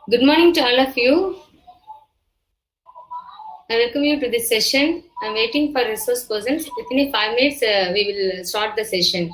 Good morning to all of you. I welcome you to this session. I'm waiting for resource persons. Within 5 minutes, we will start the session.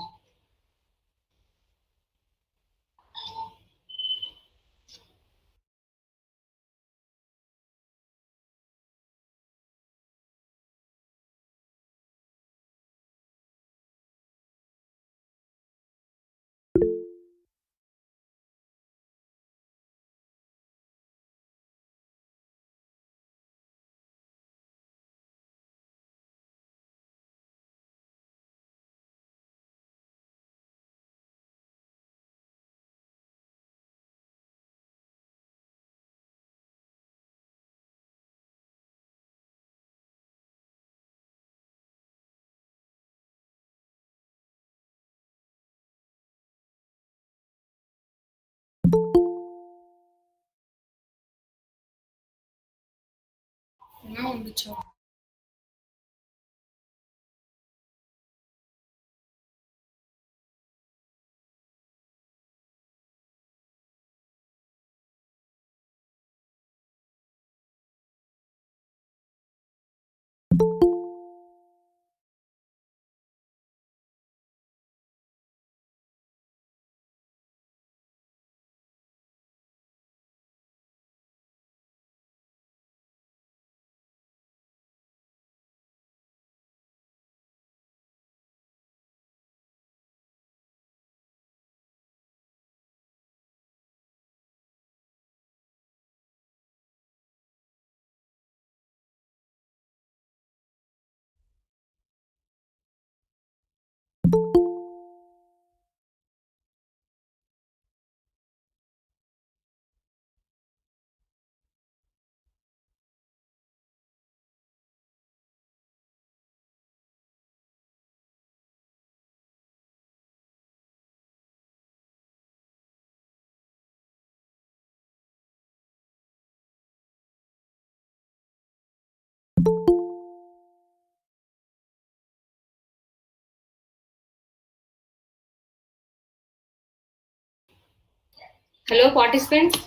Hello, participants.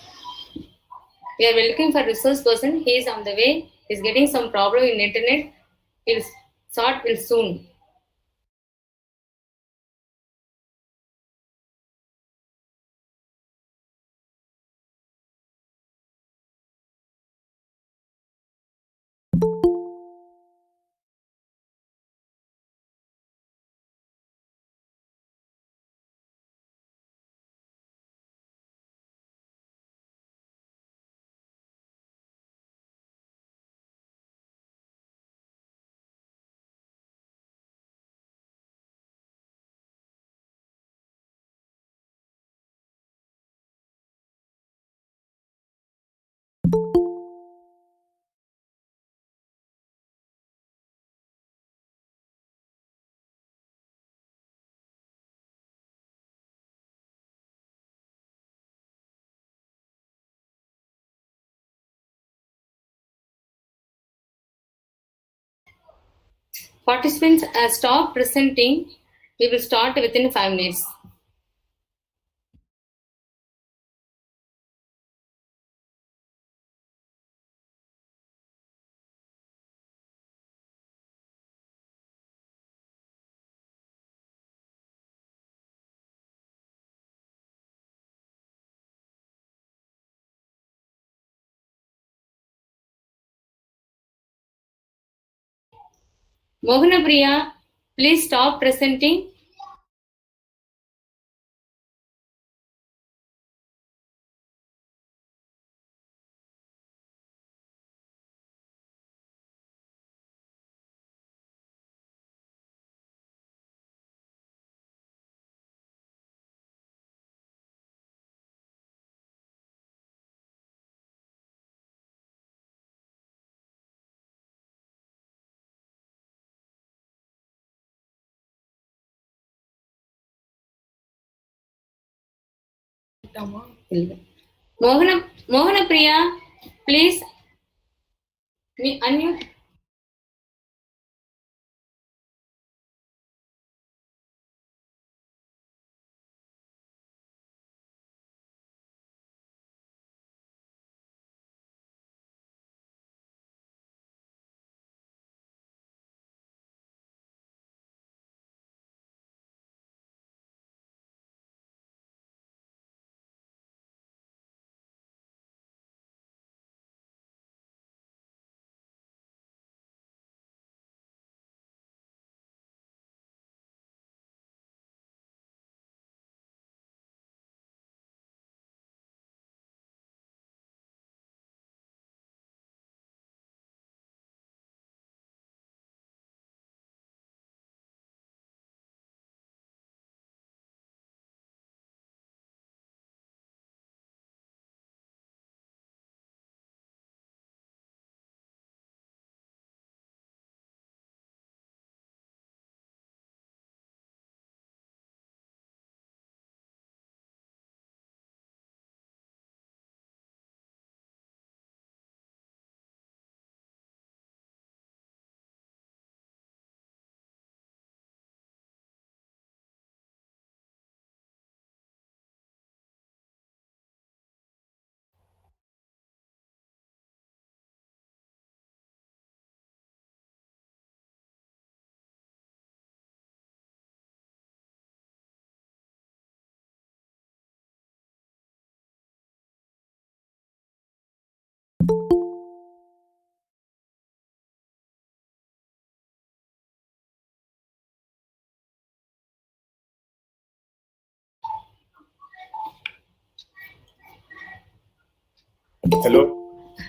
We are looking for resource person. He is on the way. He is getting some problem in internet. He'll sort will soon. Participants, stop presenting. We will start within 5 minutes. Mohana please stop presenting. Mohana please unmute. Hello.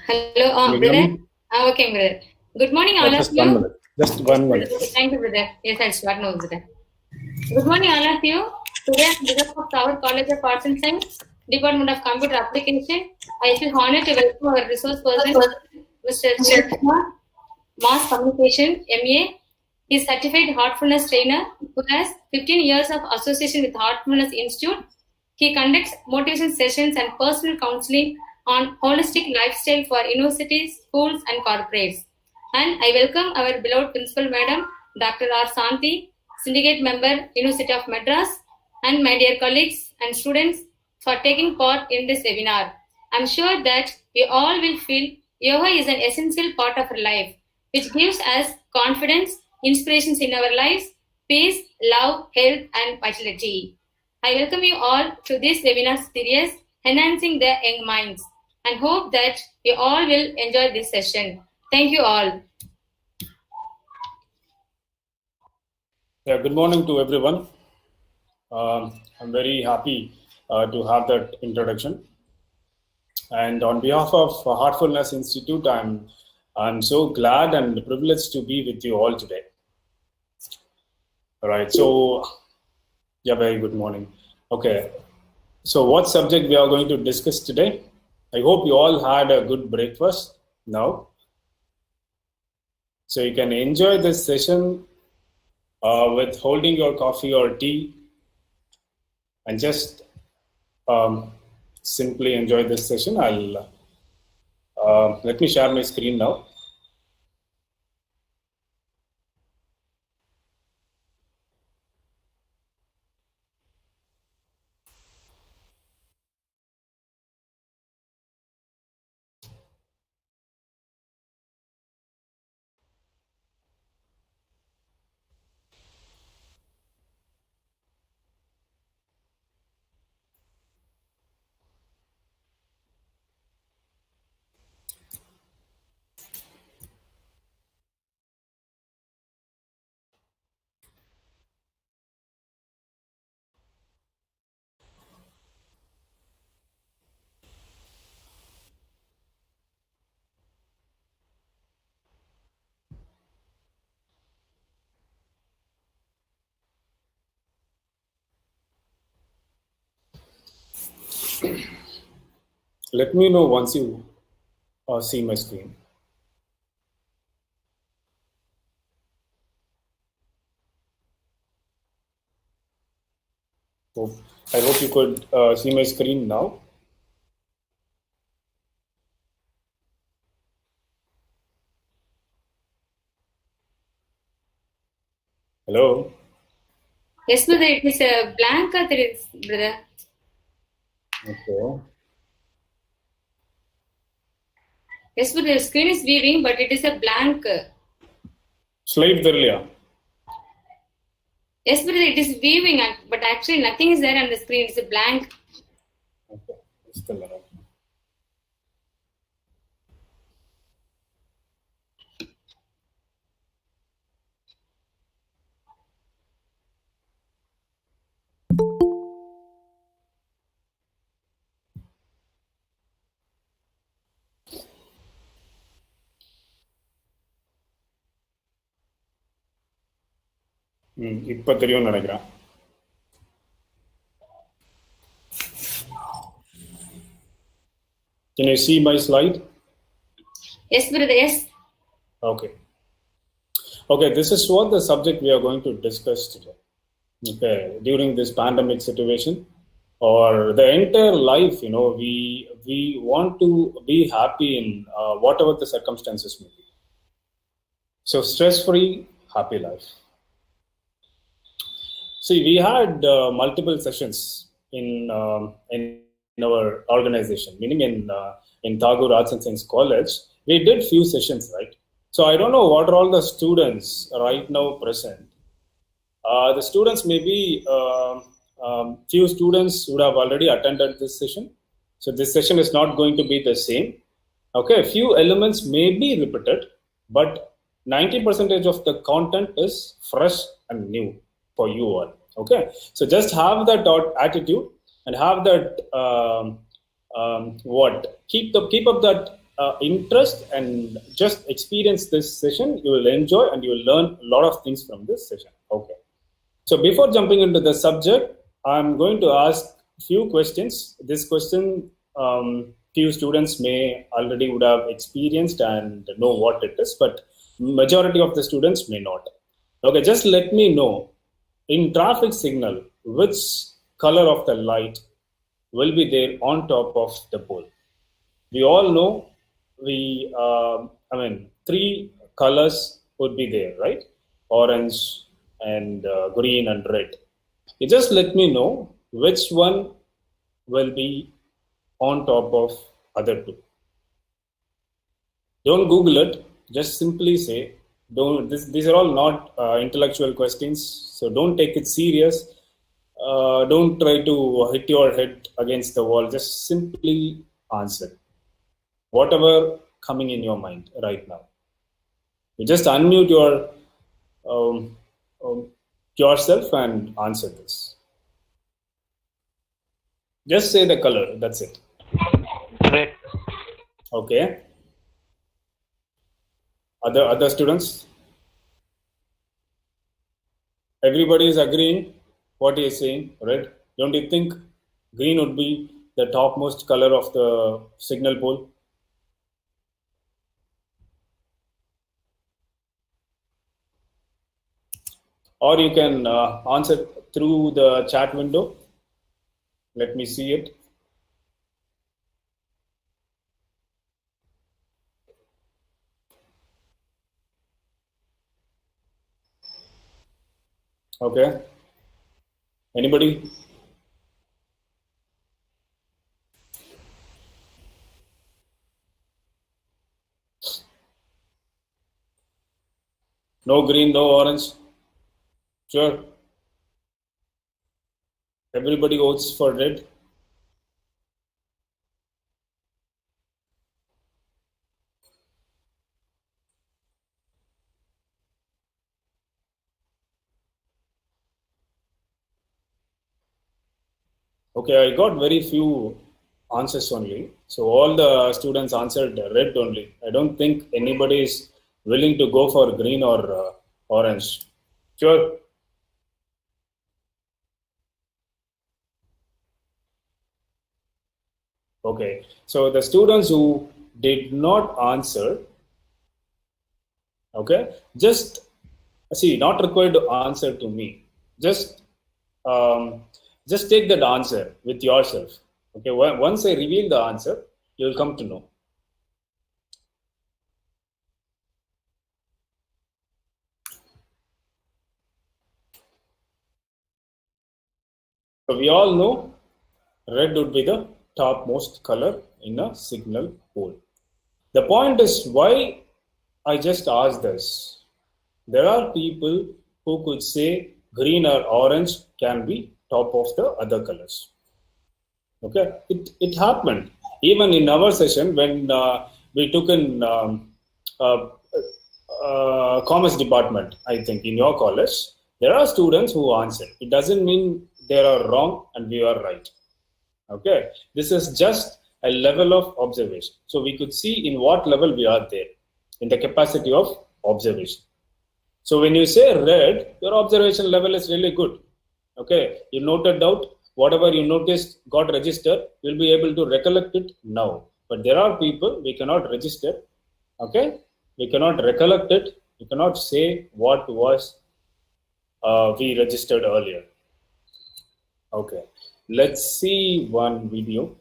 Hello, brother. Okay, brother. Good morning, all of Just you. 1 minute. Just 1 minute. Thank you, brother. Yes, I'll start now, brother. Good morning, all of you. Today, on behalf of our College of Arts and Science, Department of Computer Application, I feel honored to welcome our resource person, Mr. Kumar, Mass Communication, MA. He is certified heartfulness trainer who has 15 years of association with Heartfulness Institute. He conducts motivation sessions and personal counseling on holistic lifestyle for universities, schools, and corporates. And I welcome our beloved Principal Madam, Dr. R. Santi, Syndicate Member, University of Madras, and my dear colleagues and students for taking part in this webinar. I'm sure that we all will feel yoga is an essential part of our life, which gives us confidence, inspirations in our lives, peace, love, health, and vitality. I welcome you all to this webinar series, Enhancing the Young Minds, and hope that you all will enjoy this session. Thank you all. Yeah, good morning to everyone. I'm very happy to have that introduction. And on behalf of Heartfulness Institute, I'm so glad and privileged to be with you all today. All right. So, yeah, very good morning. Okay. So, what subject we are going to discuss today? I hope you all had a good breakfast now. So you can enjoy this session with holding your coffee or tea and just simply enjoy this session. I'll let me share my screen now. Let me know once you see my screen. I hope you could see my screen now. Hello. Yes, brother. It is a blank, brother. Okay. Yes, brother. The screen is viewing, but it is a blank. Slide there. Yes, brother. It is viewing, but actually nothing is there on the screen. It's a blank. Okay. Still around. இப்போ தெரியும்னு நினைக்கிறேன். Can you see my slide? Yes, brother. Yes. Okay. Okay, this is what the subject we are going to discuss today. Okay, during this pandemic situation or the entire life, we want to be happy in whatever the circumstances may be. So stress-free, happy life. See, we had multiple sessions in our organization, meaning in Tagore Arts and Science College, we did few sessions, right? So I don't know what are all the students right now present. The students maybe few students would have already attended this session. So this session is not going to be the same. Okay, a few elements may be repeated, but 90% of the content is fresh and new for you all. Okay, so just have that attitude and have that keep up that interest and just experience this session. You will enjoy and you will learn a lot of things from this session. Okay. So before jumping into the subject, I'm going to ask few questions. This question, few students may already would have experienced and know what it is, but majority of the students may not. Okay, just let me know, in traffic signal, which color of the light will be there on top of the pole? We all know three colors would be there, right? Orange and green and red. You just let me know which one will be on top of other two. Don't Google it. Just simply say, don't. These are all not intellectual questions, so don't take it serious. Don't try to hit your head against the wall. Just simply answer whatever coming in your mind right now. You just unmute um, yourself and answer this. Just say the color. That's it. Red. Okay. Other students? Everybody is agreeing what he is saying, red. Don't you think green would be the topmost color of the signal pole? Or you can answer through the chat window. Let me see it. Okay. Anybody? No green, no orange. Sure. Everybody votes for red. Okay, I got very few answers only. So all the students answered red only. I don't think anybody is willing to go for green or orange. Sure. Okay, so the students who did not answer, okay, just see, not required to answer to me. Just um, just take that answer with yourself. Okay, once I reveal the answer, you'll come to know. So we all know red would be the topmost color in a signal pool. The point is why I just asked this. There are people who could say green or orange can be top of the other colors. Okay, it happened even in our session when we took in uh, commerce department. I think in your college there are students who answer. It doesn't mean they are wrong and we are right. Okay, this is just a level of observation. So we could see in what level we are there in the capacity of observation. So when you say red, your observation level is really good. Okay, you noted out whatever you noticed got registered, you'll be able to recollect it now. But there are people we cannot register. Okay, we cannot recollect it. We cannot say what was we registered earlier. Okay, let's see one video.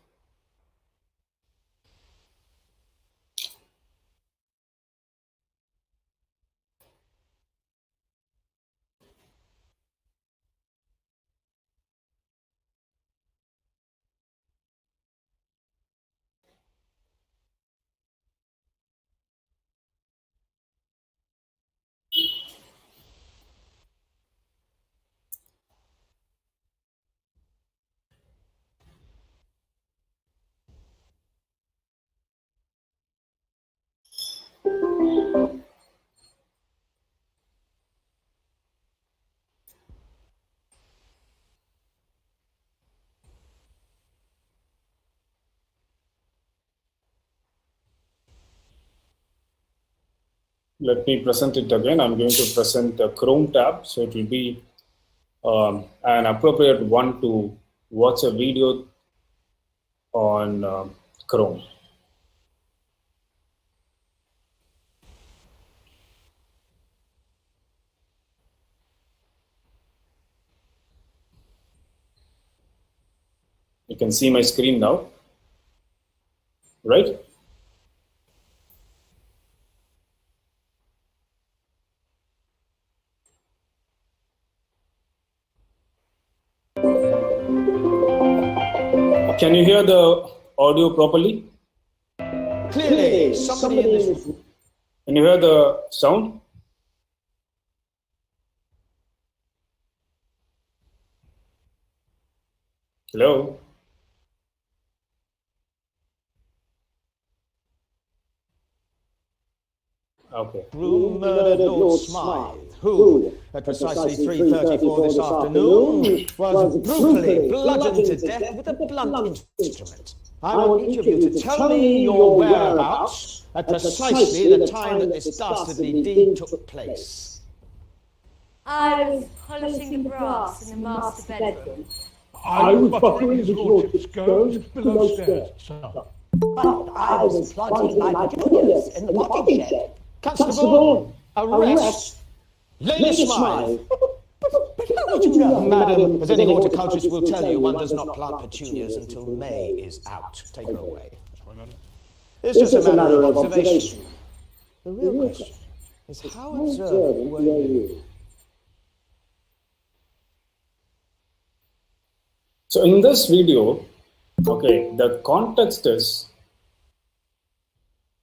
Let me present it again. I'm going to present the Chrome tab, so it will be an appropriate one to watch a video on Chrome. You can see my screen now, right? Can you hear the audio properly? Clearly, somebody in this room. Can you hear the sound? Hello? Okay. Room murdered Lord Smythe, who, at precisely 3:34 this afternoon, was brutally bludgeoned to death with a blunt instrument. I want each of you to tell me your whereabouts at precisely the time that this dastardly deed took place. I was polishing the brass in the master bedroom. I was buttering his lordship's gold below stairs, sir. But I was planting my petunias in the potting shed. Constable, arrest Lady Smythe. Madam, as any horticulturist will tell you, one does not plant petunias until May is out. Take her away. It's just a matter of observation. The real question is how observant were you? So in this video, okay, the context is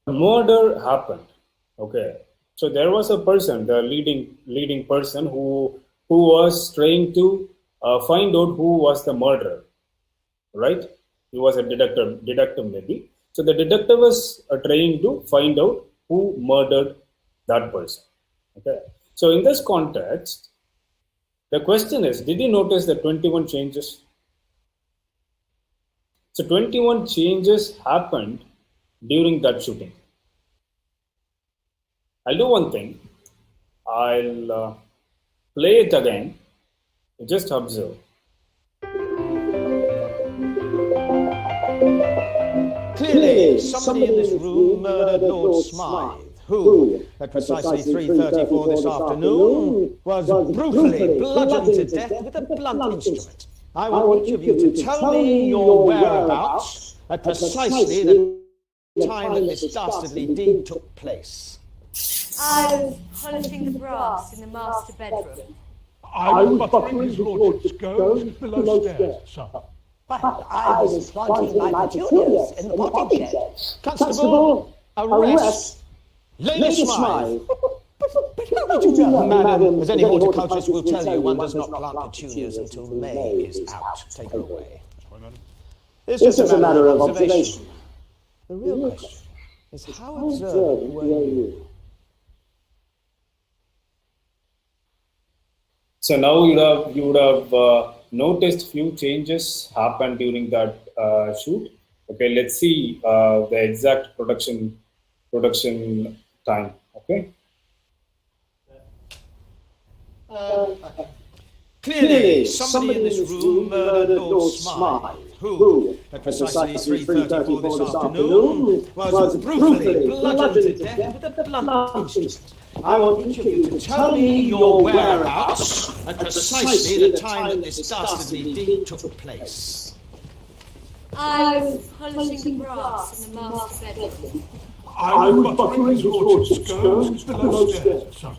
murder happened. Okay, so there was a person, the leading person who was trying to find out who was the murderer, right? He was a detective maybe. So the detective was trying to find out who murdered that person. Okay, so in this context, the question is, did you notice the 21 changes? So 21 changes happened during that shooting. I'll do one thing. I'll play it again. Just observe. Clearly, somebody in this room murdered Lord Smythe, who, at precisely 3:34 this afternoon, was brutally bludgeoned to death with a blunt instrument. I want each of you to tell me your whereabouts at precisely the time that this dastardly deed took place. I was polishing the brass in the master bedroom. I was buttering his lordship's gold below stairs, sir. But I was planting my petunias in the potting shed. Constable, arrest Lady Smythe. Madam, as any horticulturist will tell you, one does not plant petunias until May is out. Take her away. It's just a matter of observation. The real question is, how observant were you? So now you would have noticed few changes happened during that shoot. Okay, let's see the exact production time. Okay. Clearly, somebody in this room murdered Lord Smythe, who, at precisely 3:34 this afternoon, was brutally bludgeoned to death with a blunt instrument. I want each of you to tell me your whereabouts at precisely the time that this dastardly deed took place. I was polishing the brass in the master bedroom. I was buttering his lordship's gold below stairs, sir.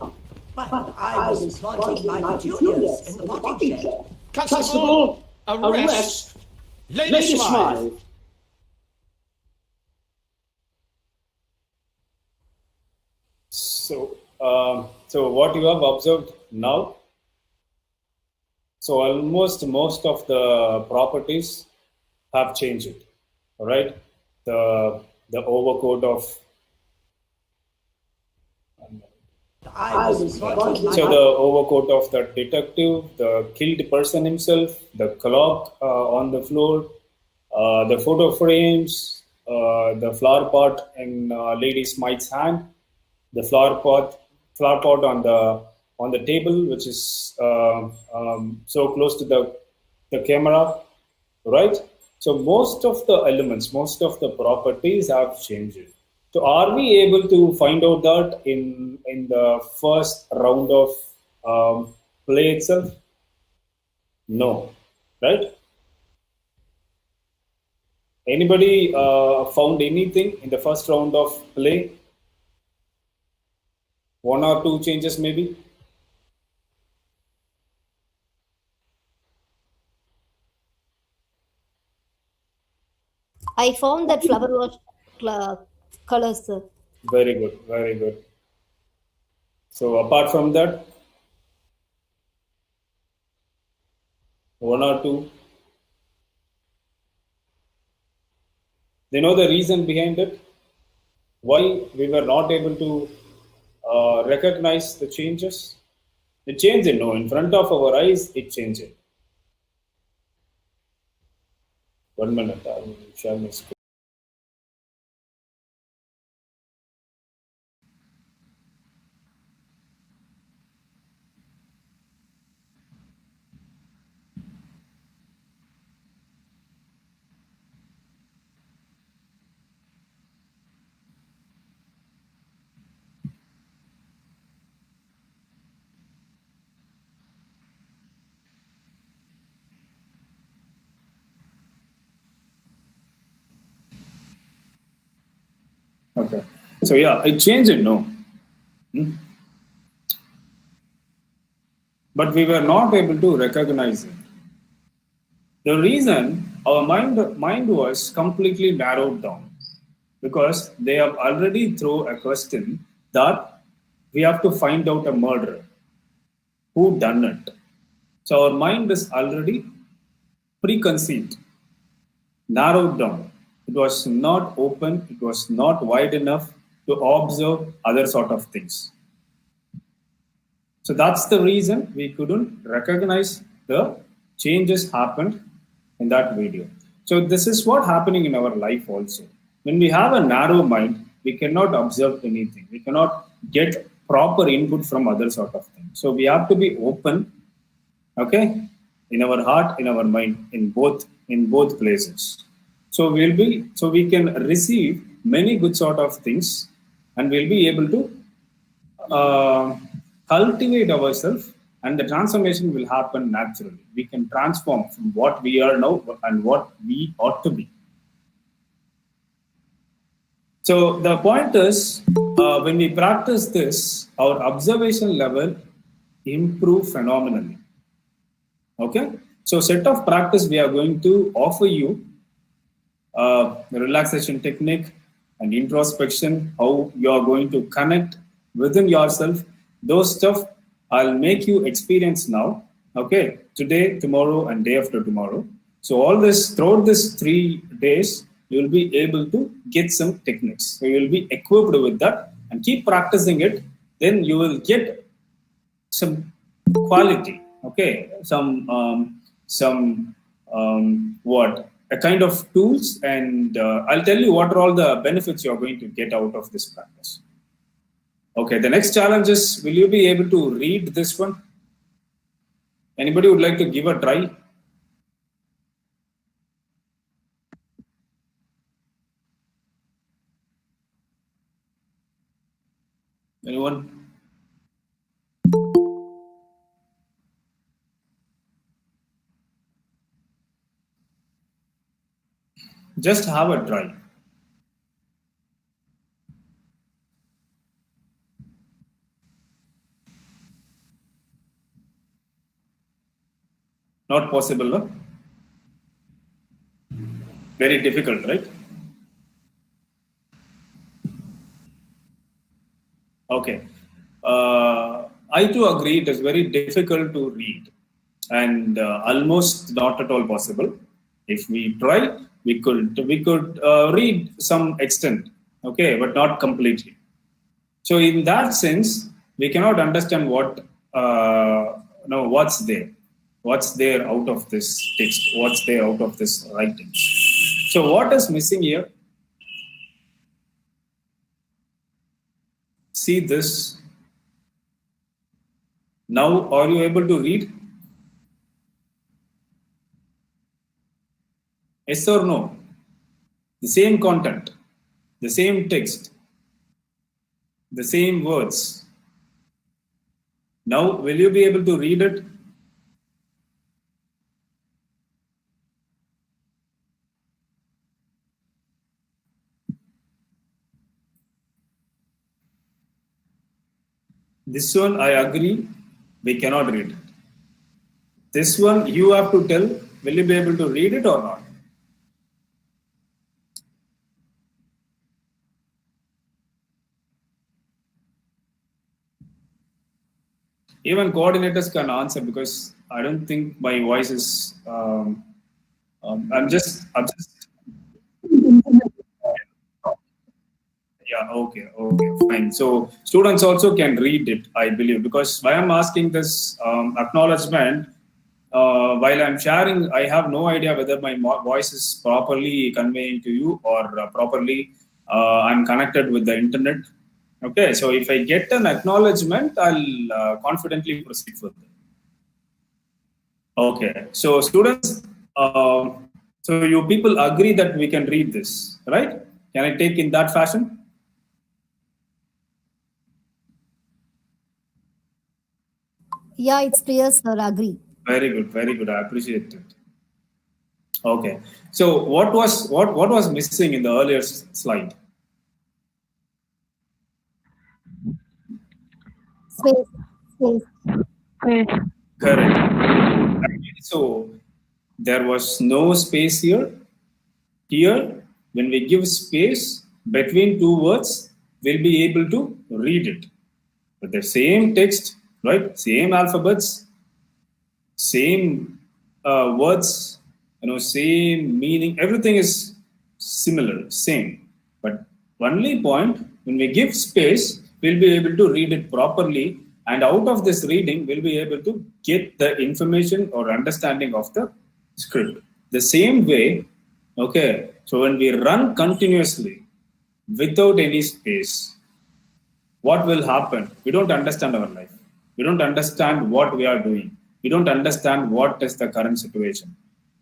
But I was planting my petunias in the potting shed. Constable, arrest Lady Smythe. So what you have observed now, so almost most of the properties have changed, all right? The overcoat of, so the overcoat of the detective, the killed person himself, the clock on the floor, the photo frames, the flower pot in Lady Smythe's hand, the flower pot on the table, which is so close to the camera, right? So most of the elements, most of the properties have changed. So are we able to find out that in the first round of play itself? No, right? Anybody found anything in the first round of play? One or two changes maybe? I found that flower was colors, sir. Very good, very good. So apart from that, one or two. Do you know the reason behind it? Why we were not able to recognize the changes? It changed, no, in front of our eyes, it changed. 1 minute, I will share my screen. Okay. So yeah, it changed, no. But we were not able to recognize it. The reason our mind was completely narrowed down because they have already thrown a question that we have to find out a murderer. Who done it? So our mind is already preconceived, narrowed down. It was not open, it was not wide enough to observe other sort of things. So that's the reason we couldn't recognize the changes happened in that video. So this is what happening in our life also. When we have a narrow mind, we cannot observe anything. We cannot get proper input from other sort of things. So we have to be open, okay, in our heart, in our mind, in both places. So we can receive many good sort of things, and we'll be able to cultivate ourselves, and the transformation will happen naturally. We can transform from what we are now and what we ought to be. So the point is, when we practice this, our observation level improve phenomenally. Okay, so set of practice we are going to offer you the relaxation technique and introspection, how you are going to connect within yourself. Those stuff I'll make you experience now. Okay, today, tomorrow, and day after tomorrow. So all this throughout this 3 days, you will be able to get some techniques. So you will be equipped with that and keep practicing it. Then you will get some quality. Okay, some what a kind of tools, and I'll tell you what are all the benefits you're going to get out of this practice. Okay, the next challenge is, will you be able to read this one? Anybody would like to give a try? Anyone? Just have a try. Not possible, no? Very difficult, right? Okay. I too agree it is very difficult to read, and almost not at all possible. If we try, we could read some extent, okay, but not completely. So in that sense, we cannot understand what's there out of this text, what's there out of this writing. So what is missing here? See this. Now, are you able to read? Yes or no? The same content, the same text, the same words. Now, will you be able to read it? This one, I agree, we cannot read it. This one, you have to tell, will you be able to read it or not? Even coordinators can answer, because I don't think my voice is. I'm just. Yeah. Okay. Fine. So students also can read it, I believe, because why I'm asking this acknowledgement. While I'm sharing, I have no idea whether my voice is properly conveying to you, or properly I'm connected with the internet. Okay, so if I get an acknowledgement, I'll confidently proceed further. Okay, so students, so you people agree that we can read this, right? Can I take in that fashion? Yeah, it's clear, sir. Agree. Very good. I appreciate it. Okay, so what was missing in the earlier slide? Space. Correct. So there was no space here. Here, when we give space between two words, we'll be able to read it. But the same text, right? Same alphabets, same words, same meaning. Everything is similar, same. But only point, when we give space, we'll be able to read it properly. And out of this reading, we'll be able to get the information or understanding of the script. The same way, okay, so when we run continuously without any space, what will happen? We don't understand our life. We don't understand what we are doing. We don't understand what is the current situation.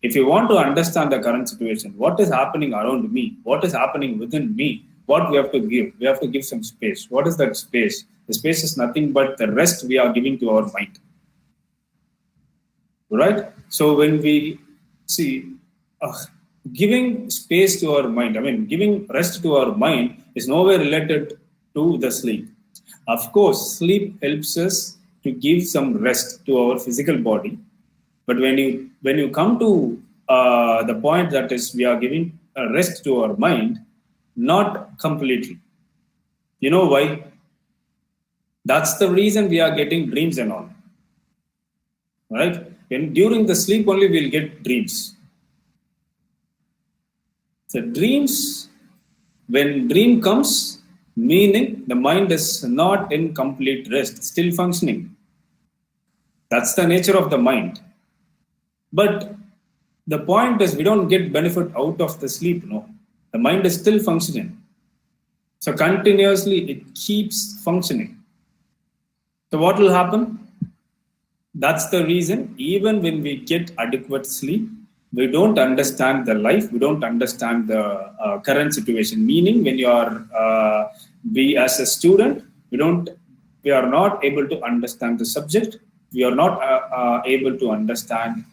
If you want to understand the current situation, what is happening around me, what is happening within me, what we have to give? We have to give some space. What is that space? The space is nothing but the rest we are giving to our mind. Right? So when we see giving space to our mind, giving rest to our mind is nowhere related to the sleep. Of course, sleep helps us to give some rest to our physical body. But when you come to the point that is we are giving a rest to our mind, not completely. You know why? That's the reason we are getting dreams and all. Right? And during the sleep only we'll get dreams. So dreams, when dream comes, meaning the mind is not in complete rest, still functioning. That's the nature of the mind. But the point is we don't get benefit out of the sleep, no. The mind is still functioning. So continuously it keeps functioning. So what will happen? That's the reason even when we get adequate sleep, we don't understand the life, we don't understand the current situation. Meaning when you are, we as a student, we are not able to understand the subject, we are not able to understand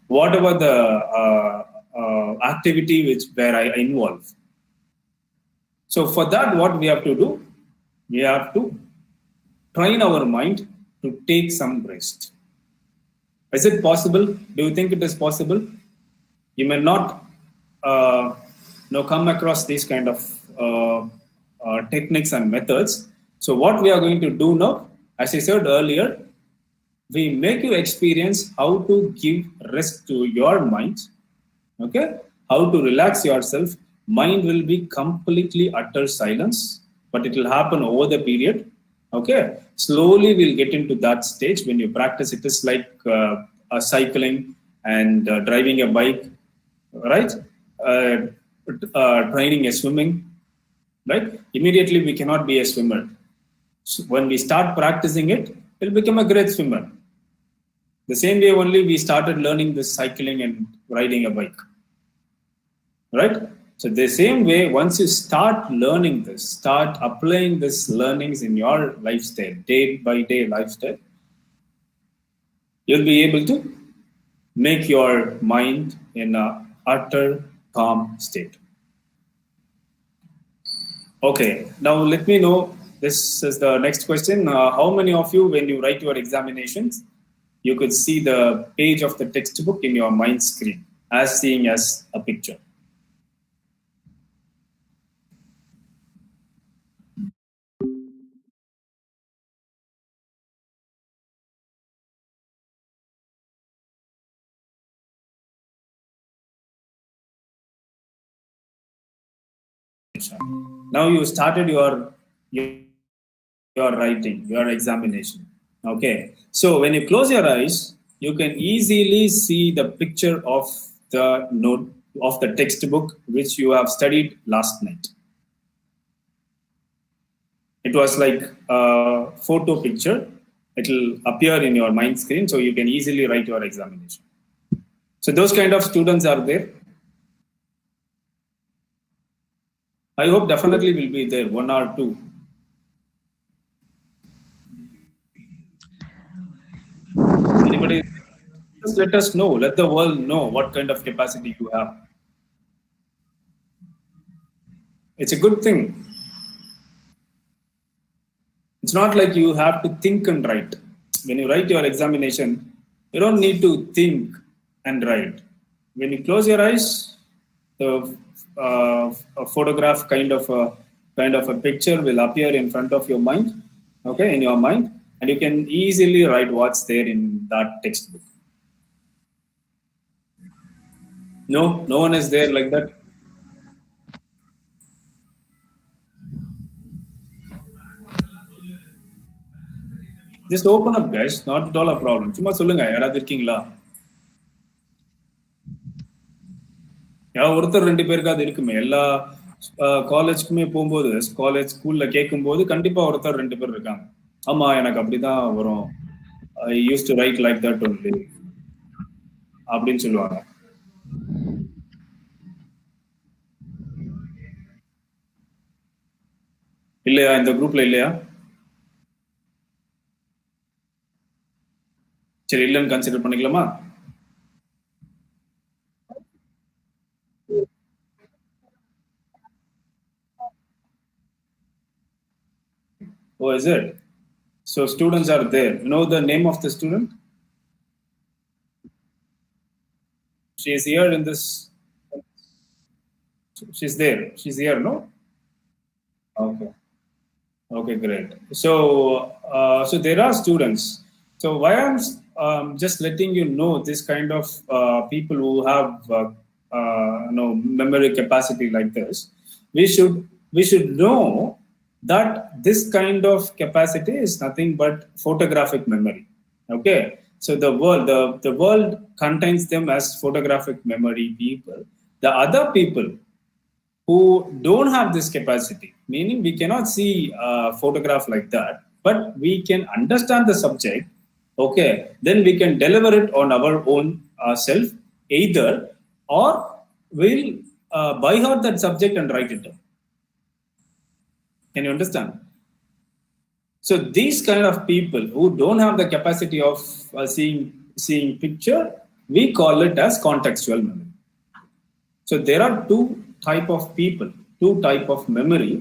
whatever the activity where I involve. So for that, what we have to do? We have to train our mind to take some rest. Is it possible? Do you think it is possible? You may not come across these kind of techniques and methods. So what we are going to do now, as I said earlier, we make you experience how to give rest to your mind. Okay? How to relax yourself. Mind will be completely utter silence, but it will happen over the period. Okay, slowly we'll get into that stage. When you practice, it is like cycling and driving a bike, right? Training a swimming, right? Immediately we cannot be a swimmer. So when we start practicing it, we'll become a great swimmer. The same way only we started learning this cycling and riding a bike, right? So the same way, once you start learning this, start applying these learnings in your lifestyle, day by day lifestyle, you'll be able to make your mind in an utter calm state. Okay, now let me know, this is the next question. How many of you, when you write your examinations, you could see the page of the textbook in your mind screen as seeing as a picture? Now you started your writing, your examination. Okay. So when you close your eyes, you can easily see the picture of the note of the textbook which you have studied last night. It was like a photo picture. It will appear in your mind screen, so you can easily write your examination. So those kind of students are there. I hope definitely will be there, one or two. Anybody? Just let us know. Let the world know what kind of capacity you have. It's a good thing. It's not like you have to think and write. When you write your examination, you don't need to think and write. When you close your eyes, the a photograph kind of a picture will appear in front of your mind, okay, in your mind, and you can easily write what's there in that textbook. No one is there like that. Just open up, guys. Not at all a problem. சும்மா சொல்லுங்க, யாராவது இருக்கீங்களா? ஒருத்தர் ரெண்டு பேருக்காவது இருக்குமே. எல்லா காலேஜ்க்குமே போகும்போது, college ஸ்கூல்ல கேட்கும்போது கண்டிப்பா ஒருத்தர் ரெண்டு பேர் இருக்காங்க. ஆமா, எனக்கு அப்படிதான் வரும். I used to write like that only. அப்படின்னு சொல்லுவாங்க. இல்லையா? இந்த குரூப்ல இல்லையா? சரி, இல்லைன்னு கன்சிடர் பண்ணிக்கலாமா? Oh, is it? So students are there. You know the name of the student? She is here in this. She's there. She's here, no? Okay. Okay, great. So there are students. So why I'm just letting you know this kind of people who have memory capacity like this. We should know that this kind of capacity is nothing but photographic memory. Okay. So the world contains them as photographic memory people. The other people who don't have this capacity, meaning we cannot see a photograph like that, but we can understand the subject. Okay, then we can deliver it on our own self, either, or we'll by heart that subject and write it down. Can you understand? So these kind of people who don't have the capacity of seeing picture, we call it as contextual memory. So there are two type of people, two type of memory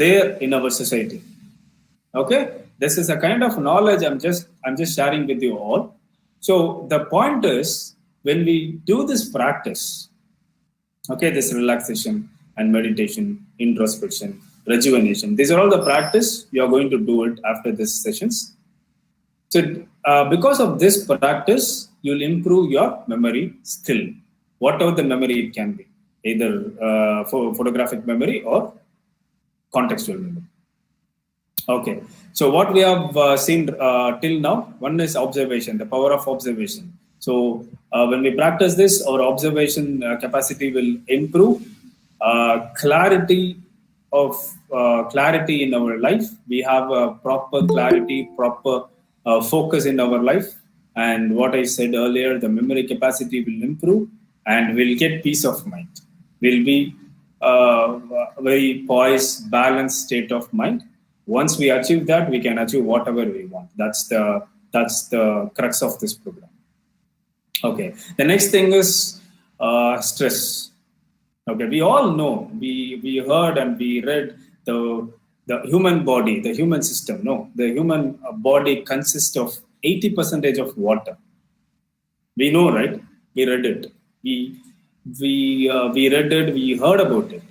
there in our society. Okay, this is a kind of knowledge I'm just sharing with you all. So the point is, when we do this practice, okay, this relaxation and meditation, introspection, rejuvenation, these are all the practice you are going to do it after these sessions. So because of this practice, you'll improve your memory skill, whatever the memory it can be, either photographic memory or contextual memory. Okay, so what we have seen till now, one is observation, the power of observation. So when we practice this, our observation capacity will improve. Clarity in our life, we have proper clarity, proper focus in our life, and what I said earlier, the memory capacity will improve, and we'll get peace of mind. We'll be very poised, balanced state of mind. Once we achieve that, we can achieve whatever we want. That's the crux of this program. Okay, the next thing is stress. Okay, we all know, we heard and we read the human body, the human system. No, the human body consists of 80% of water. We know, right? We read it. We read it. We heard about it.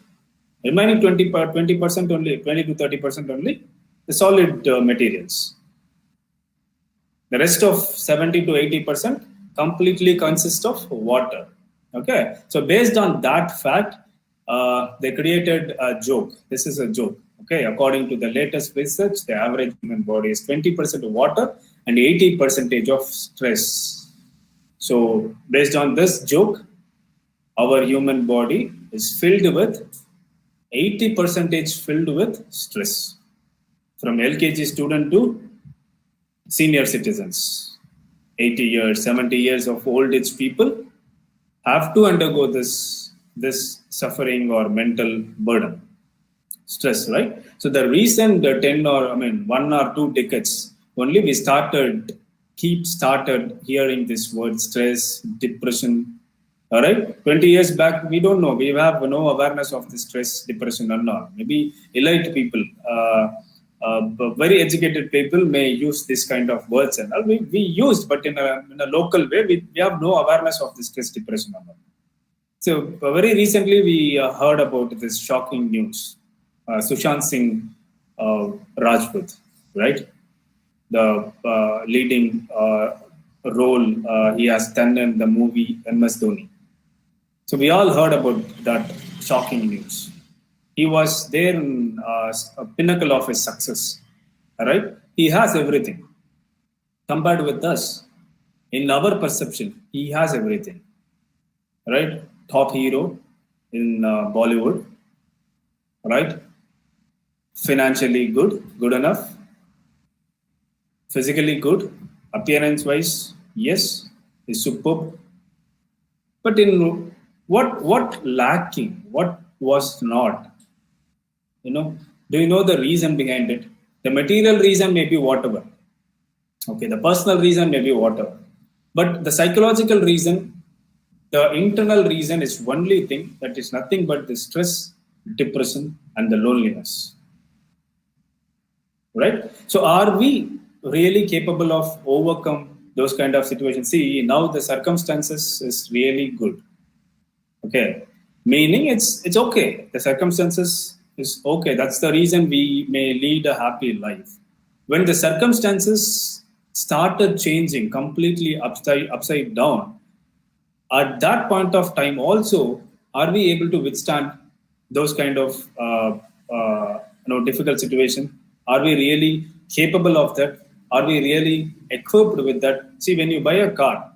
Remaining 20% only, 20 to 30% only, the solid materials. The rest of 70 to 80% completely consists of water. Okay, so based on that fact, they created a joke. This is a joke. Okay, according to the latest research, the average human body is 20% of water and 80% of stress. So based on this joke, our human body is filled with 80% filled with stress, from LKG student to senior citizens. 80 years, 70 years of old age people have to undergo this suffering or mental burden, stress, right? So the recent 1 or 2 decades only, we started hearing this word stress, depression. All right, 20 years back, we don't know. We have no awareness of the stress, depression, or not. Maybe elite people, very educated people may use this kind of words, and we used, but in a local way, we have no awareness of the stress, depression, or not. So very recently, we heard about this shocking news: Sushant Singh Rajput, right? The leading role he has done in the movie MS Dhoni. So we all heard about that shocking news. He was there in a pinnacle of his success, right? He has everything. Compared with us, in our perception, he has everything, right? Top hero in Bollywood, right? Financially good enough. Physically good, appearance-wise, yes, is superb. But in what lacking, what was not, do you know the reason behind it? The material reason may be whatever. Okay, the personal reason may be whatever. But the psychological reason, the internal reason is only thing that is nothing but the stress, depression, and the loneliness. Right? So are we really capable of overcome those kind of situations? See, now the circumstances is really good. Okay. Meaning it's okay. The circumstances is okay. That's the reason we may lead a happy life. When the circumstances started changing completely upside down, at that point of time also, are we able to withstand those kind of difficult situation? Are we really capable of that? Are we really equipped with that? See, when you buy a car,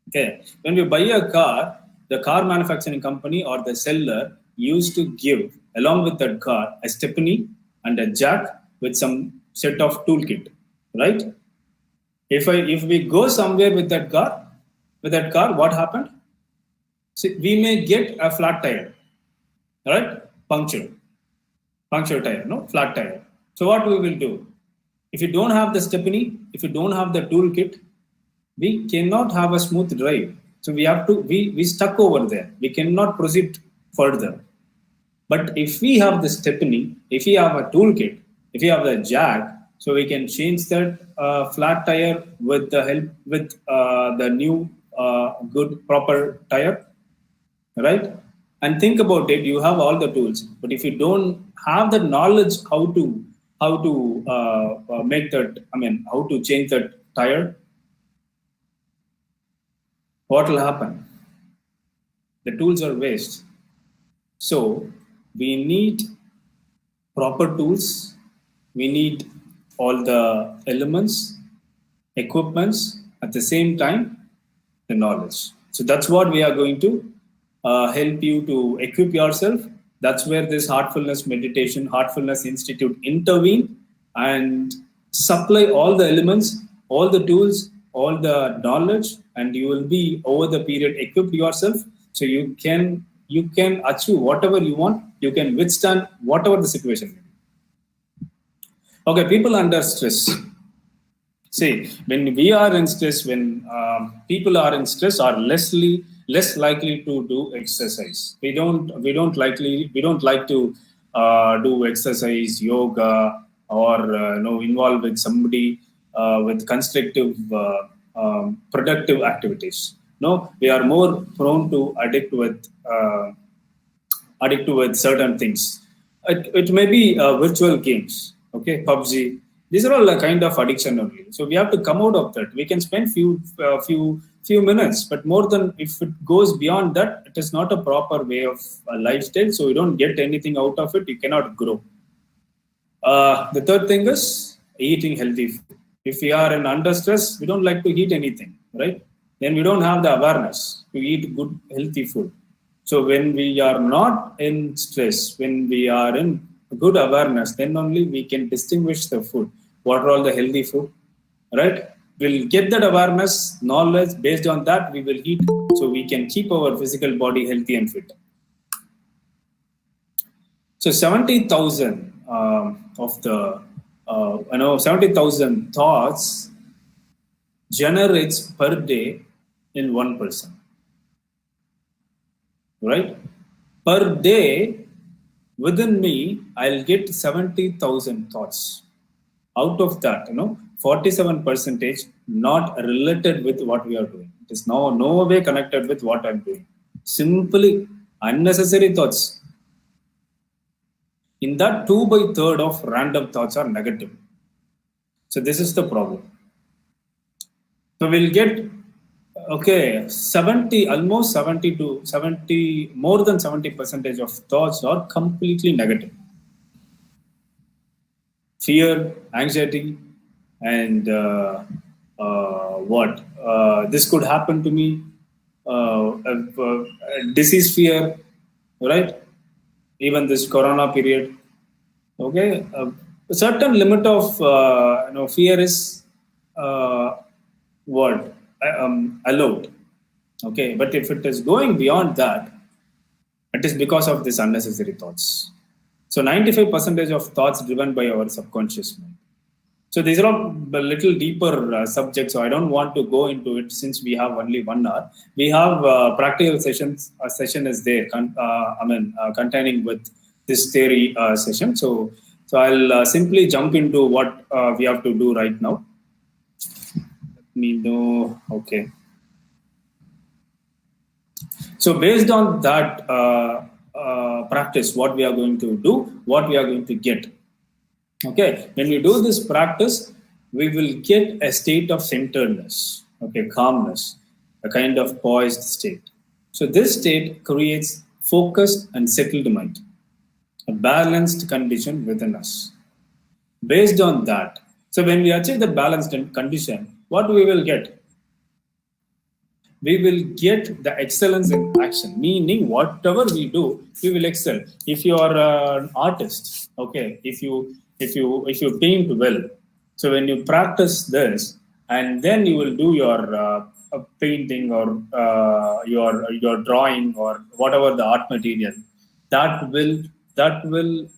okay, when you buy a car, the car manufacturing company or the seller used to give along with that car a stepney and a jack with some set of toolkit, right? If we go somewhere with that car, what happened? See, we may get a flat tire, right? Puncture tire, no, flat tire. So what we will do? If you don't have the stepney, if you don't have the toolkit, we cannot have a smooth drive. So we have to we stuck over there. We cannot proceed further. But if we have the stepney, if we have a toolkit, if we have the jack, so we can change that flat tire with the help with the new good proper tire, right? And think about it. You have all the tools, but if you don't have the knowledge how to make that, how to change that tire, what will happen? The tools are waste. So we need proper tools. We need all the elements, equipments, at the same time, the knowledge. So that's what we are going to help you to equip yourself. That's where this Heartfulness Meditation, Heartfulness Institute intervene and supply all the elements, all the tools, all the knowledge, and you will be over the period equipped yourself so you can achieve whatever you want. You can withstand whatever the situation may be. Okay, people under stress. See, when we are in stress, when people are in stress, are less likely to do exercise. We don't like to do exercise, yoga, or involve with somebody with constructive, productive activities. No, we are more prone to addict with certain things. It may be virtual games, okay, PUBG. These are all a kind of addiction only. So we have to come out of that. We can spend few minutes, but more than, if it goes beyond that, it is not a proper way of lifestyle. So you don't get anything out of it. You cannot grow. The third thing is eating healthy food. If we are in under stress, we don't like to eat anything, right? Then we don't have the awareness to eat good, healthy food. So when we are not in stress, when we are in good awareness, then only we can distinguish the food. What are all the healthy food, right? We'll get that awareness, knowledge. Based on that, we will eat so we can keep our physical body healthy and fit. So 70,000 of the 70,000 thoughts generates per day in one person, right? Per day, within me, I'll get 70,000 thoughts. Out of that, 47% not related with what we are doing. It is no way connected with what I'm doing. Simply unnecessary thoughts. In that, 2/3 of random thoughts are negative. So this is the problem. So we'll get 70, almost 70 to 70, more than 70% of thoughts are completely negative. Fear, anxiety, and this could happen to me, disease fear, right? Even this corona period, okay? A certain limit of fear is allowed. Okay, but if it is going beyond that, it is because of these unnecessary thoughts. So 95% of thoughts driven by our subconscious mind. So these are all a little deeper subjects. So I don't want to go into it since we have only 1 hour. We have practical sessions. A session is there. Containing with this theory session. So I'll simply jump into what we have to do right now. Let me know. Okay. So based on that practice, what we are going to do, what we are going to get. Okay, when we do this practice, we will get a state of centeredness, okay, calmness, a kind of poised state. So this state creates focused and settled mind, a balanced condition within us. Based on that, so when we achieve the balanced condition, what we will get? We will get the excellence in action, meaning whatever we do, we will excel. If you are an artist, okay, if you paint well, so when you practice this, and then you will do your painting or your drawing or whatever the art material, that will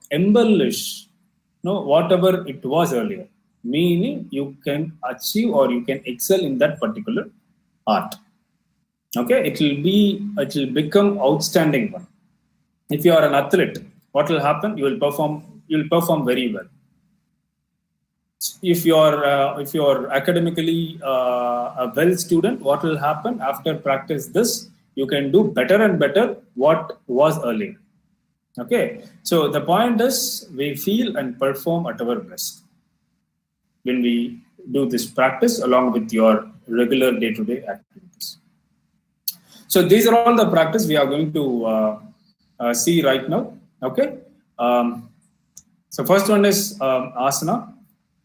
embellish whatever it was earlier, meaning you can achieve or you can excel in that particular art. Okay, it will become outstanding one. If you are an athlete, what will happen? You will perform very well. If you are academically a well student, what will happen? After practice this, you can do better and better what was earlier. Okay, so the point is we feel and perform at our best when we do this practice along with your regular day-to-day activities. So these are all the practice we are going to see right now. Okay. So first one is asana.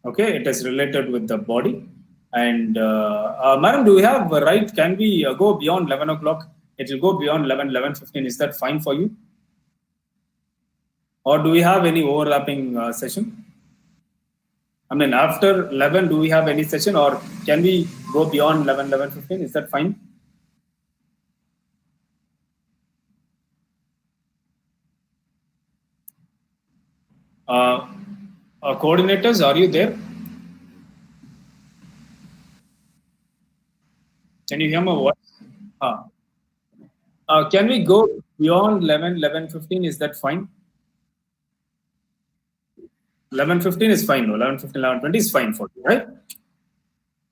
Okay, it is related with the body. And madam, do we have right? Can we go beyond 11 o'clock? It will go beyond 11:15. Is that fine for you? Or do we have any overlapping session? I mean, after 11, do we have any session, or can we go beyond 11:15? Is that fine? Coordinators, are you there? Can you hear my voice? Can we go beyond 11:15? Is that fine? 11:15 is fine. No, 11:15, 11:20 is fine for you, right?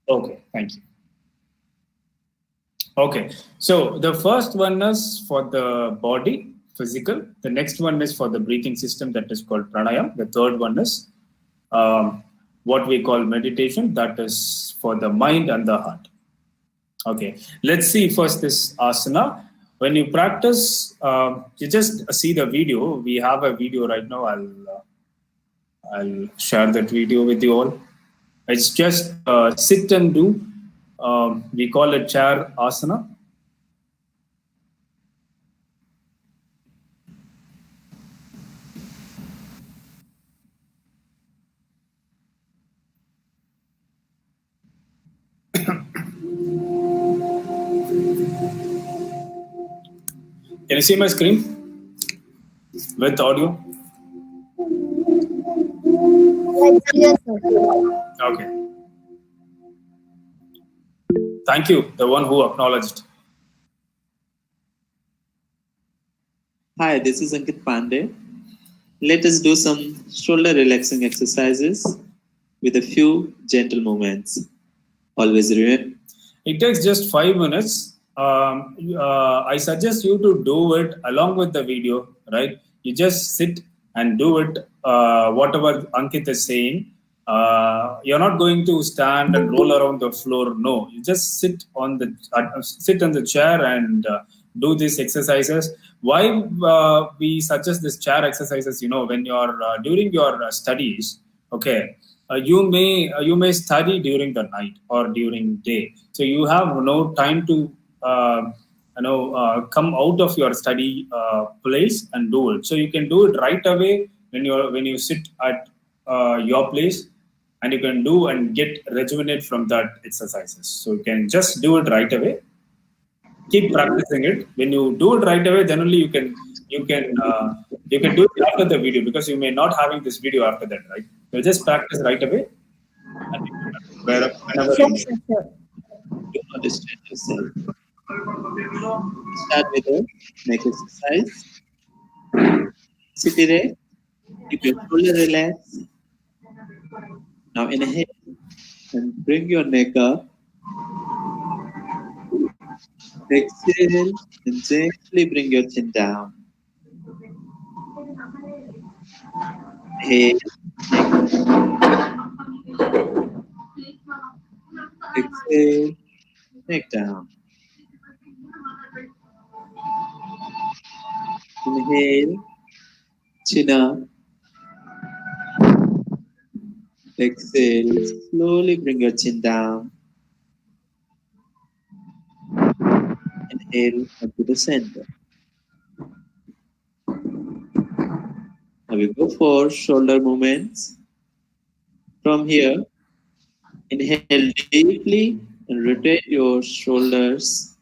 Okay, thank you. Okay, so the first one is for the body, physical. The next one is for the breathing system, that is called pranayam. The third one is what we call meditation, that is for the mind and the heart. Okay, let's see first this asana. When you practice, you just see the video. We have a video right now. I'll share that video with you all. It's just sit and do. We call it chair asana. Can you see my screen with audio? Yes, sir. Okay. Thank you, the one who acknowledged. Hi, this is Ankit Pandey. Let us do some shoulder relaxing exercises with a few gentle movements. Always remember. It takes just 5 minutes. I suggest you to do it along with the video, right? You just sit and do it, whatever Ankit is saying. You're not going to stand and roll around the floor. No, you just sit on the chair and do these exercises. Why we suggest this chair exercises? When you're during your studies, okay, you may study during the night or during day, so you have no time to come out of your study place and do it. So you can do it right away when you sit at your place, and you can do and get rejuvenate from that exercises. So you can just do it right away. keep practicing it. When you do it right away, then only you can do it after the video, because you may not having this video after that, right? So just practice right away, and you can whenever you Sure, need. sure, sure. Do not distract yourself. Start with a neck exercise. Sit erect. Keep your shoulder relaxed. Now inhale and bring your neck up. Exhale and gently bring your chin down. Inhale, neck. Exhale, neck down. Inhale, chin up. Exhale, slowly bring your chin down. Inhale up to the center. Now we go for shoulder movements. From here, inhale deeply and rotate your shoulders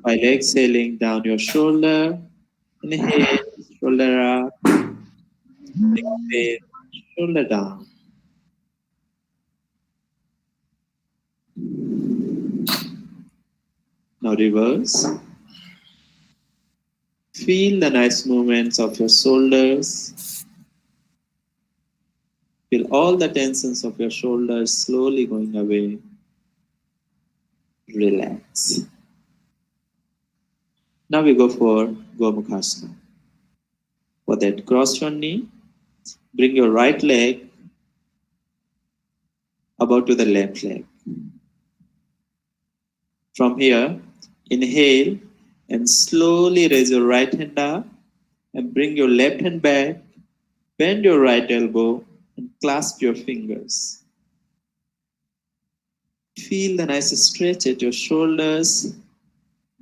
while exhaling down your shoulder. Inhale, shoulder up. Exhale, shoulder down. Now reverse. Feel the nice movements of your shoulders. Feel all the tensions of your shoulders slowly going away. Relax. Now we go for Gomukhasana. For that, cross your knee. Bring your right leg about to the left leg. From here, inhale and slowly raise your right hand up and bring your left hand back. Bend your right elbow and clasp your fingers. Feel the nice stretch at your shoulders.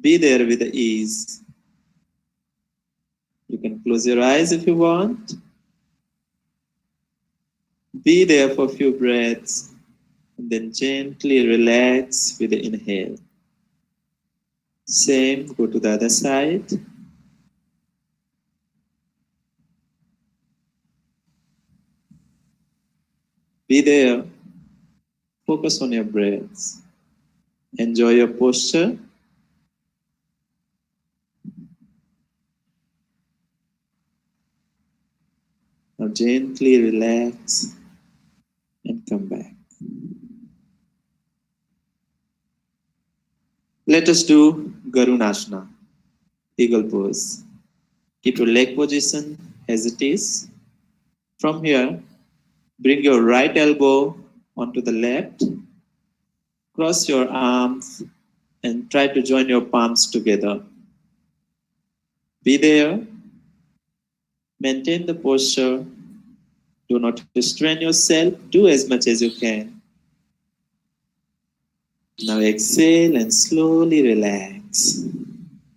Be there with the ease. You can close your eyes if you want. Be there for a few breaths and then gently relax with the inhale. Same, go to the other side. Be there. Focus on your breaths. Enjoy your posture. Now gently relax and come back. Let us do Garunasana, eagle pose. Keep your leg position as it is. From here, bring your right elbow onto the left. Cross your arms and try to join your palms together. Be there. Maintain the posture. Do not restrain yourself. Do as much as you can. Now exhale and slowly relax.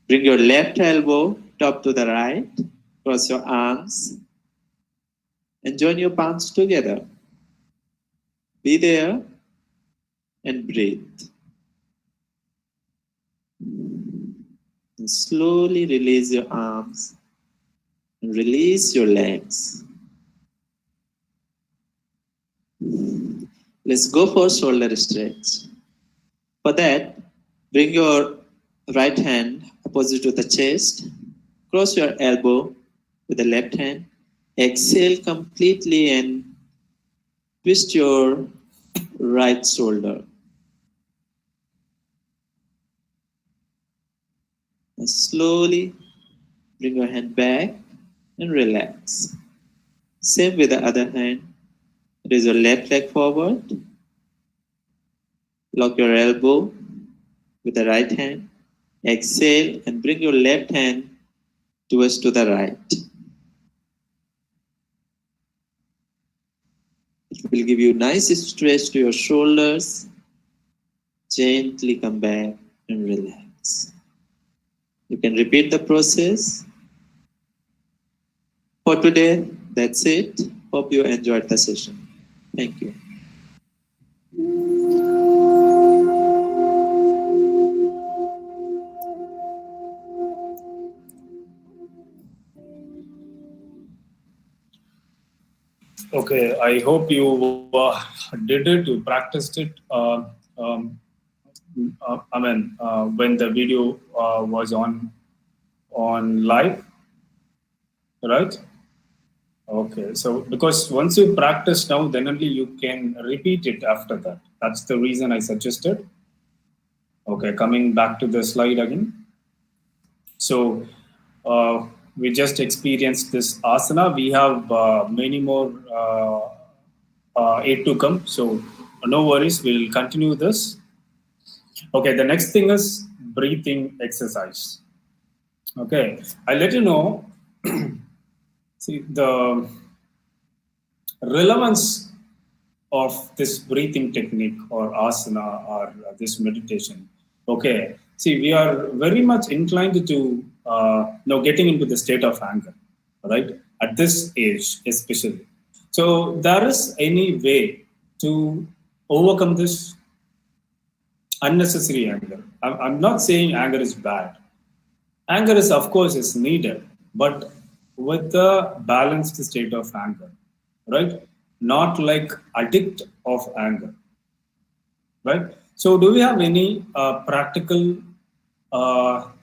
Bring your left elbow top to the right. Cross your arms and join your palms together. Be there and breathe. And slowly release your arms and release your legs. Let's go for shoulder stretch. For that, bring your right hand opposite to the chest. Cross your elbow with the left hand. Exhale completely and twist your right shoulder. And slowly bring your hand back and relax. Same with the other hand. Raise your left leg forward. Lock your elbow with the right hand. Exhale and bring your left hand towards to the right. It will give you nice stretch to your shoulders. Gently come back and relax. You can repeat the process. For today, that's it. Hope you enjoyed the session. Thank you. Okay, I hope you did it, you practiced it. When the video was on live, right? Okay, so because once you practice now, then only you can repeat it after that. That's the reason I suggested. Okay, coming back to the slide again. So we just experienced this asana. We have many more yet to come. So no worries, we'll continue this. Okay, the next thing is breathing exercise. Okay, I'll let you know. See, the relevance of this breathing technique or asana or this meditation. Okay, see, we are very much inclined to getting into the state of anger, right? At this age, especially. So, there is any way to overcome this unnecessary anger? I'm not saying anger is bad. Anger is, of course, is needed, but with a balanced state of anger, right? Not like addict of anger, right? So, do we have any practical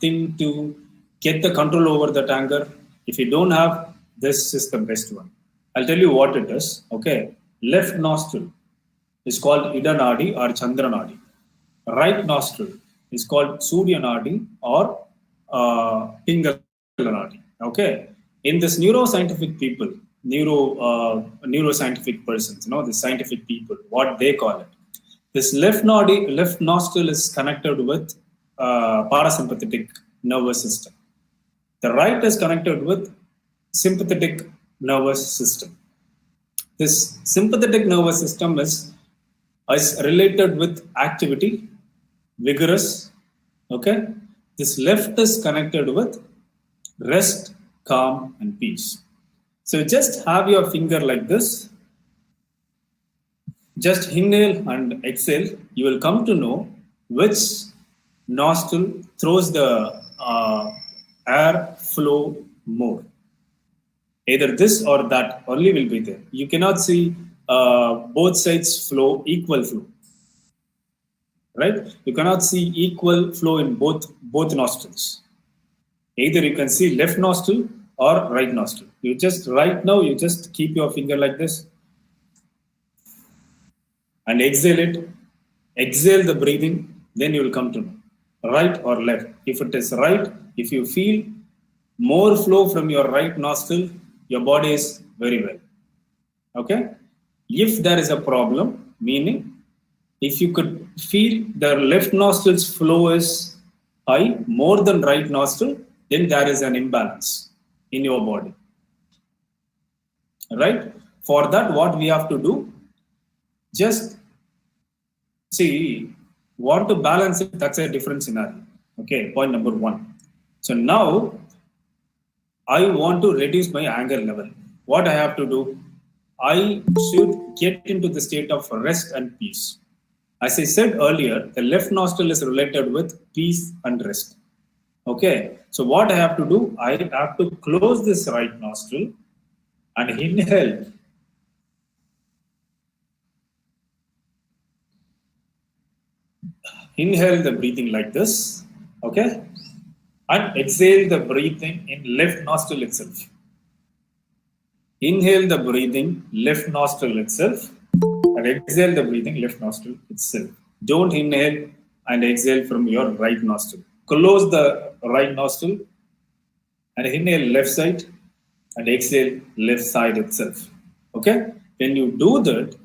thing to get the control over that anger? If you don't have, this is the best one. I'll tell you what it is. Okay, left nostril is called Ida Nadi or Chandra Nadi. Right nostril is called Surya Nadi or Pingala Nadi. Okay, in this neuroscientific people, neuroscientific persons, the scientific people, what they call it. This left nostril is connected with parasympathetic nervous system. The right is connected with sympathetic nervous system. This sympathetic nervous system is related with activity, vigorous. Okay, this left is connected with rest, calm, and peace. So just have your finger like this. Just inhale and exhale. You will come to know which nostril throws the air flow more. Either this or that only will be there. You cannot see both sides flow, equal flow. Right? You cannot see equal flow in both nostrils. Either you can see left nostril or right nostril. You just keep your finger like this and exhale it. Exhale the breathing, then you will come to know right or left. If it is right, if you feel more flow from your right nostril, your body is very well. Okay? If there is a problem, meaning if you could feel the left nostril's flow is high, more than right nostril, then there is an imbalance in your body. Right? For that, what we have to do, just see, want to balance it, that's a different scenario. Okay, point number one. So now, I want to reduce my anger level. What I have to do? I should get into the state of rest and peace. As I said earlier, the left nostril is related with peace and rest. Okay, so what I have to do? I have to close this right nostril and inhale. Inhale the breathing like this. Okay, and exhale the breathing in left nostril itself. Inhale the breathing left nostril itself and exhale the breathing left nostril itself. Don't inhale and exhale from your right nostril. Close the right nostril and inhale left side and exhale left side itself. Okay? When you do that,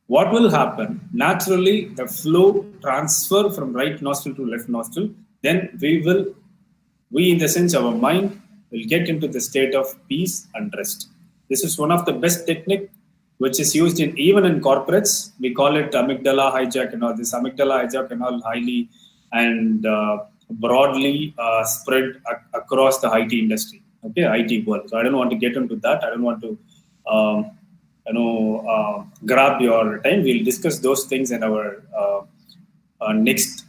what will happen? Naturally, the flow transfer from right nostril to left nostril. Then we in the sense our mind will get into the state of peace and rest. This is one of the best technique which is used even in corporates. We call it amygdala hijack and all. This amygdala hijack and all highly and broadly spread across the IT industry. Okay, IT world. So I don't want to get into that. I don't want to grab your time. We'll discuss those things in our next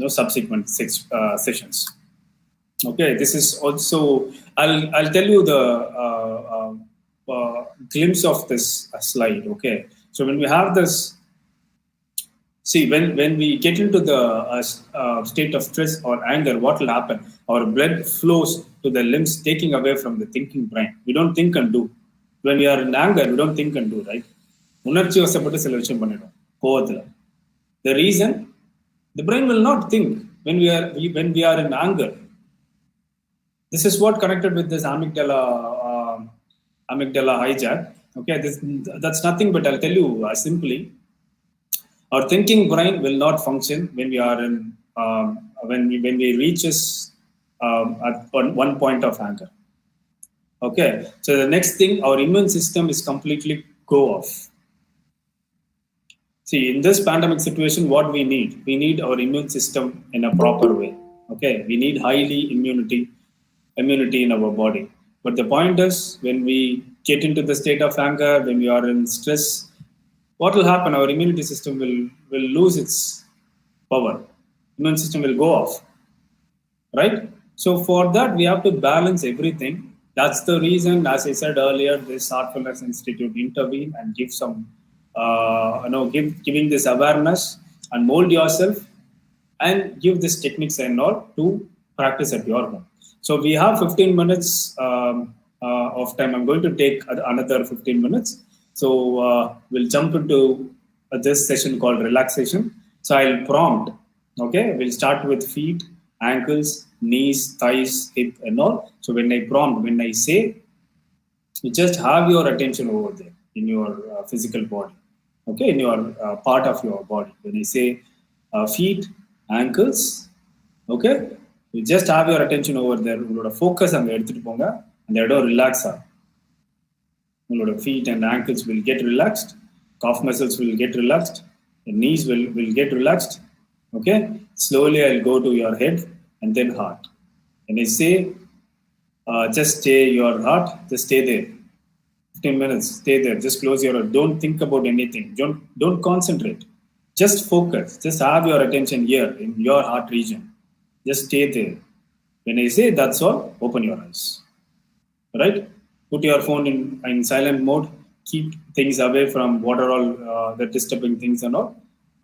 subsequent sessions. Okay, this is also I'll tell you the glimpse of this slide. Okay, so when we have this, see, when we get into the state of stress or anger, what will happen? Our blood flows to the limbs, taking away from the thinking brain. We don't think and do. When we are in anger, we don't think and do, right? உணர்ச்சி வசப்பட்டு சில விஷயம் பண்ணிடும் கோவத்துல. The reason, the brain will not think when we are in anger. This is what connected with this amygdala hijack. Okay, that's nothing but I'll tell you simply. Our thinking brain will not function when we are in when we reaches at one point of anger. Okay, so the next thing, our immune system is completely go off. See, in this pandemic situation, what we need our immune system in a proper way. Okay, we need highly immunity in our body. But the point is, when we get into the state of anger, when we are in stress, what will happen? Our immunity system will lose its power. Immune system will go off, right? So for that, we have to balance everything. That's the reason, as I said earlier, this Heartfulness Institute intervene and give some, giving this awareness and mold yourself and give these techniques and all to practice at your home. So we have 15 minutes of time. I'm going to take another 15 minutes. So we'll jump into this session called relaxation. So I'll prompt. Okay, we'll start with feet, ankles, knees, thighs, hip, and all. So when I prompt, when I say, you just have your attention over there in your physical body. Okay, in your part of your body. When I say feet, ankles, okay, you just have your attention over there. உங்களோட focus அங்க எடுத்துட்டு போங்க. அந்த இடம் relax ஆகும். உங்களோட feet and ankles will get relaxed. Calf muscles will get relaxed. The knees will get relaxed. Okay, slowly I'll go to your head and then heart. When I say just stay your heart, just stay there. 15 minutes, stay there. Just close your eyes. Don't think about anything. Don't concentrate. Just focus. Just have your attention here in your heart region. Just stay there. When I say that's all, open your eyes. Right? Put your phone in silent mode. Keep things away from what are all the disturbing things and all.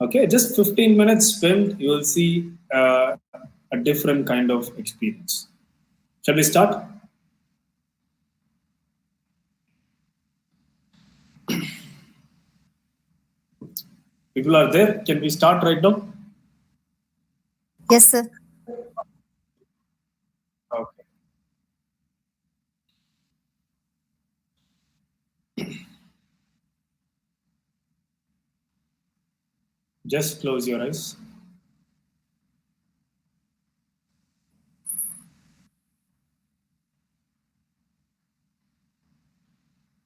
Okay, just 15 minutes spent, you will see a different kind of experience. Shall we start? People are there. Can we start right now? Yes, sir. Okay. Just close your eyes.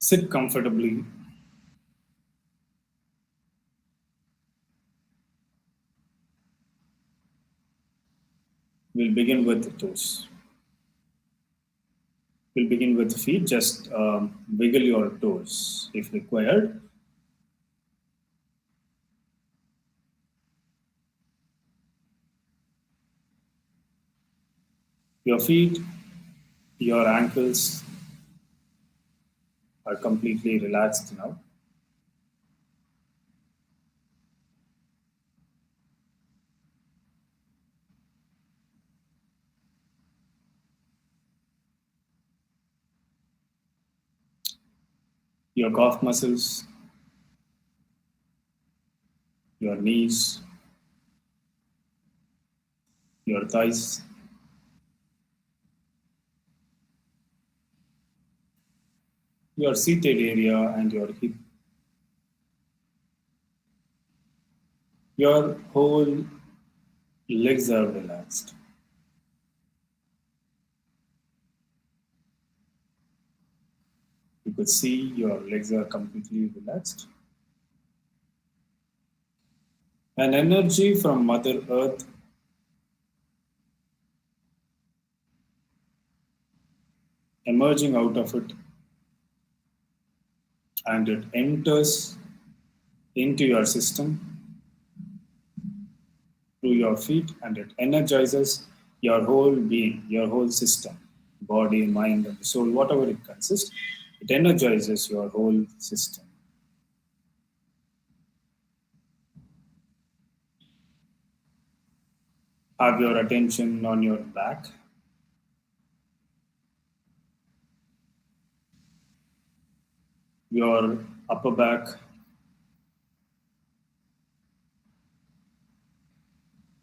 Sit comfortably. We'll begin with the toes. We'll begin with the feet. Just wiggle your toes if required. Your feet, your ankles are completely relaxed now. Your calf muscles, your knees, your thighs, your seated area and your hip. Your whole legs are relaxed. You could see your legs are completely relaxed. An energy from Mother Earth emerging out of it, and it enters into your system through your feet, and it energizes your whole being, your whole system, body, mind, and soul, whatever it consists. It energizes your whole system. Have your attention on your back. Your upper back,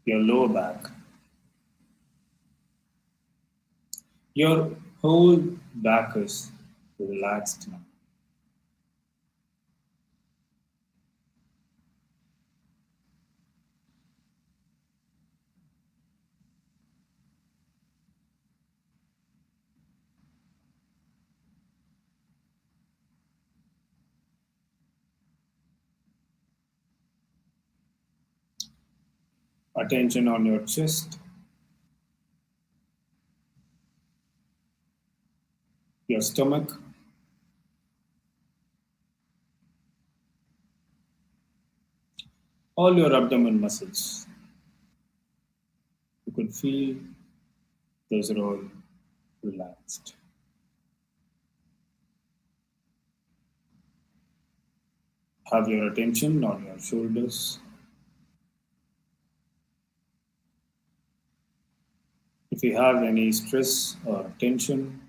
your lower back, your whole back is relaxed now. Attention on your chest, your stomach, all your abdomen muscles. You could feel those are all relaxed. Have your attention on your shoulders. If you have any stress or tension,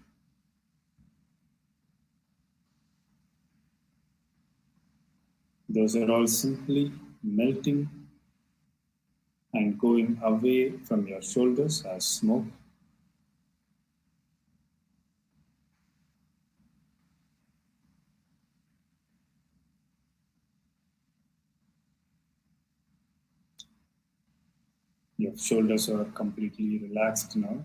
those are all simply melting and going away from your shoulders as smoke. Your shoulders are completely relaxed now.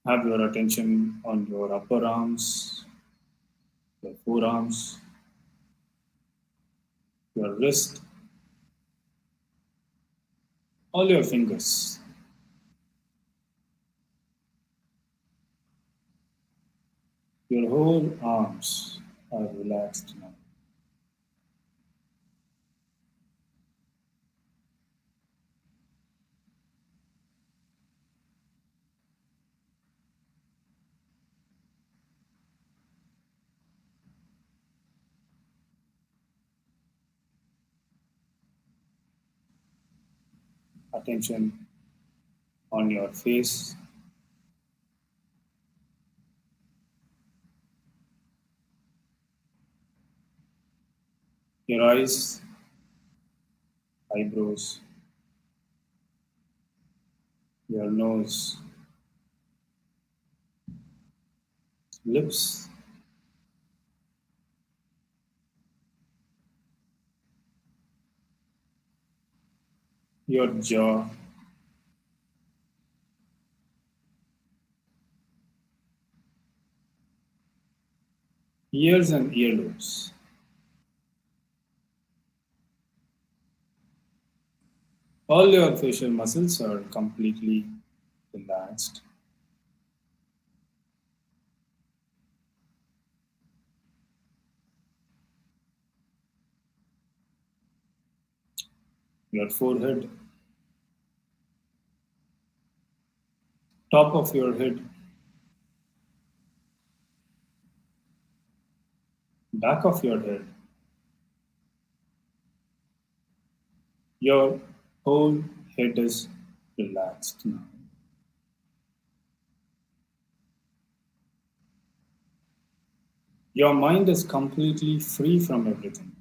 Have your attention on your upper arms, your forearms, your wrist, all your fingers. Your whole arms are relaxed now. Attention on your face, your eyes, eyebrows, your nose, lips, your jaw, ears and earlobes. All your facial muscles are completely relaxed. Your forehead, top of your head, back of your head, your whole head is relaxed now. Your mind is completely free from everything.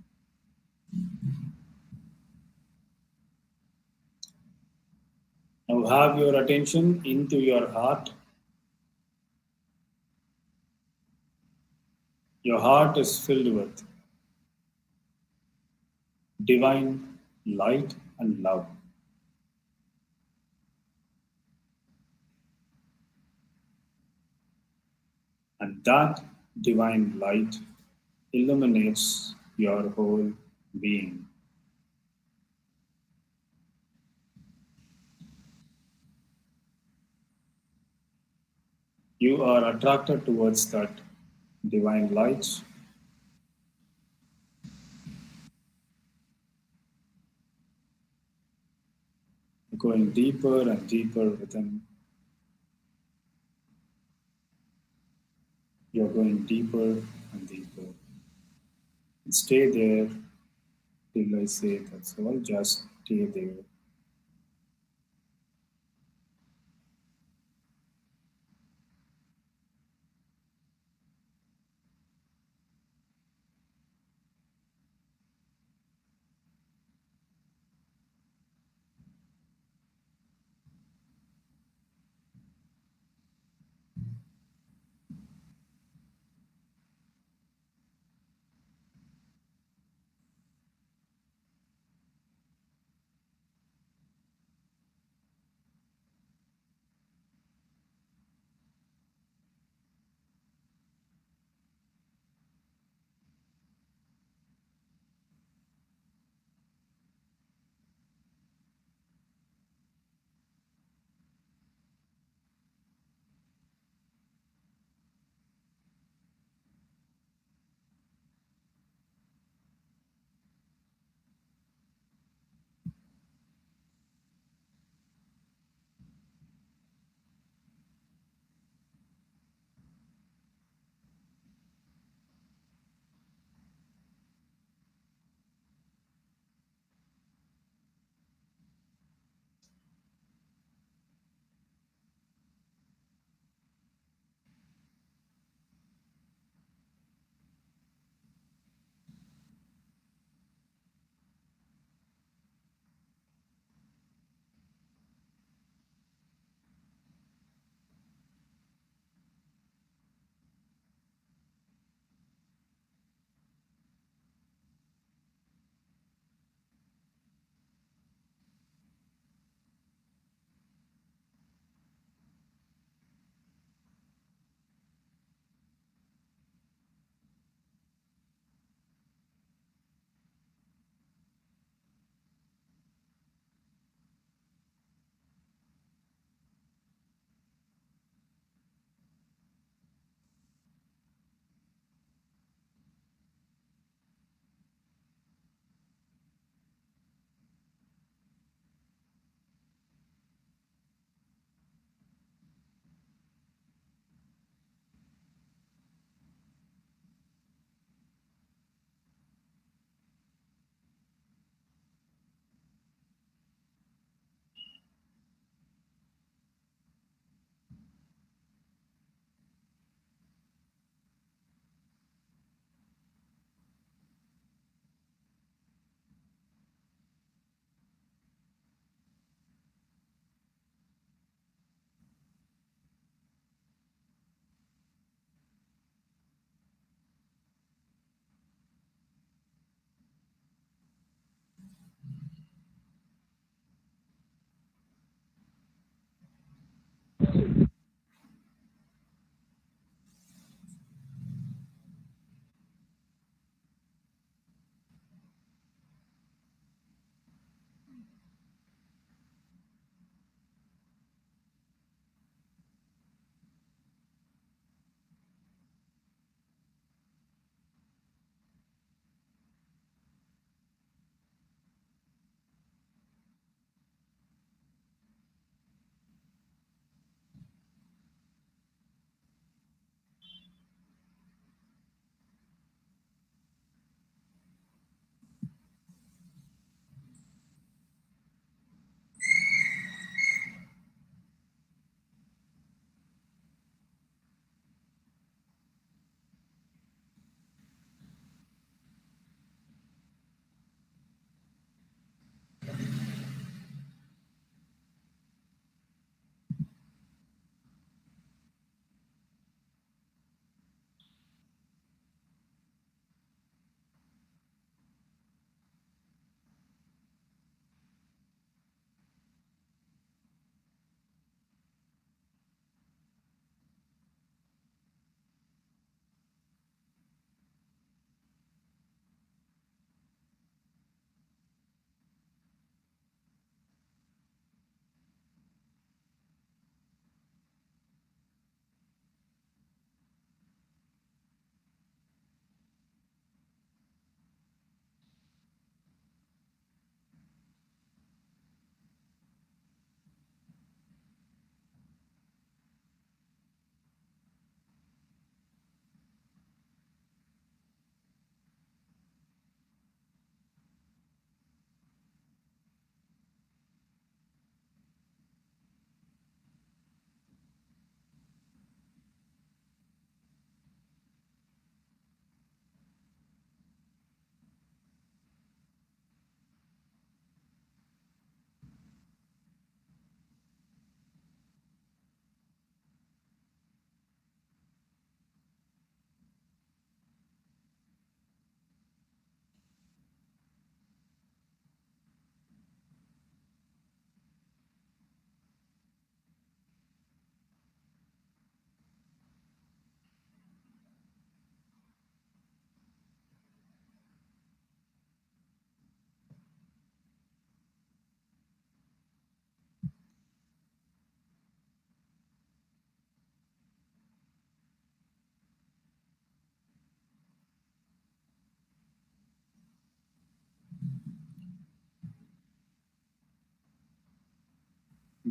Now have your attention into your heart. Your heart is filled with divine light and love. and that divine light illuminates your whole being. You are attracted towards that divine light. Going deeper and deeper within. You're going deeper and deeper. And stay there till I say that's all. Just stay there.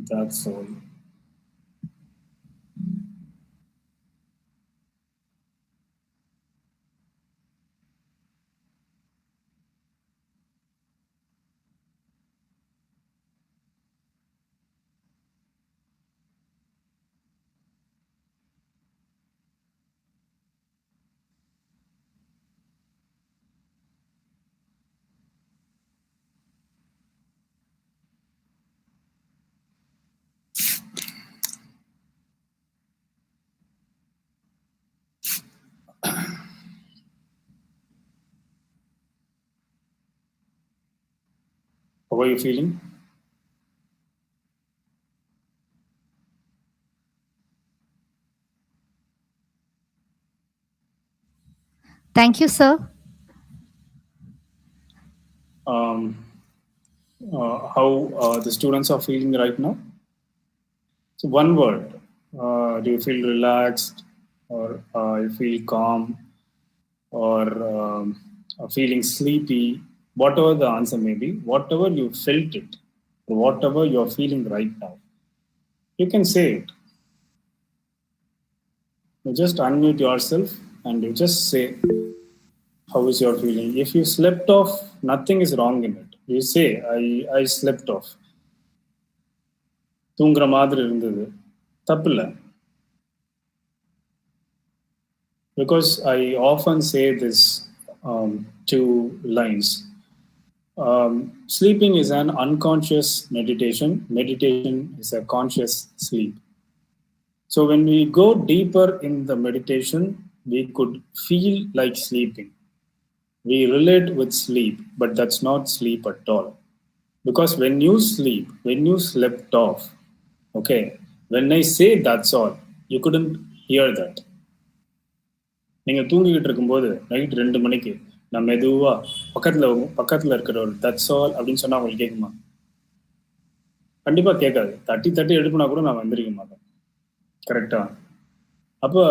That's all. How are you feeling? Thank you, sir. How the students are feeling right now? So one word. Do you feel relaxed, or you feel calm, or feeling sleepy? Whatever the answer may be, whatever you felt it, or whatever you're feeling right now, you can say it. You just unmute yourself and you just say, how is your feeling? If you slept off, nothing is wrong in it. You say, I slept off. தூங்குற மாதிரி இருந்தது, தப்பில்லை. Because I often say this two lines. Sleeping is an unconscious meditation. Meditation is a conscious sleep. So when we go deeper in the meditation, we could feel like sleeping. We relate with sleep, but that's not sleep at all. Because when you sleep, when you slept off, okay, when I say that's all, you couldn't hear that. நீங்கள் தூங்கிக்கிட்டு இருக்கும்போது night 2 மணிக்கு நான் மெதுவாக பக்கத்தில் இருக்கிற ஒரு that's all அப்படின்னு சொன்னால் உங்களுக்கு கேட்குமா? கண்டிப்பாக கேட்காது. தட்டி எழுப்புனா கூட நான் வந்திருக்க மாட்டேன். கரெக்டா? அப்போ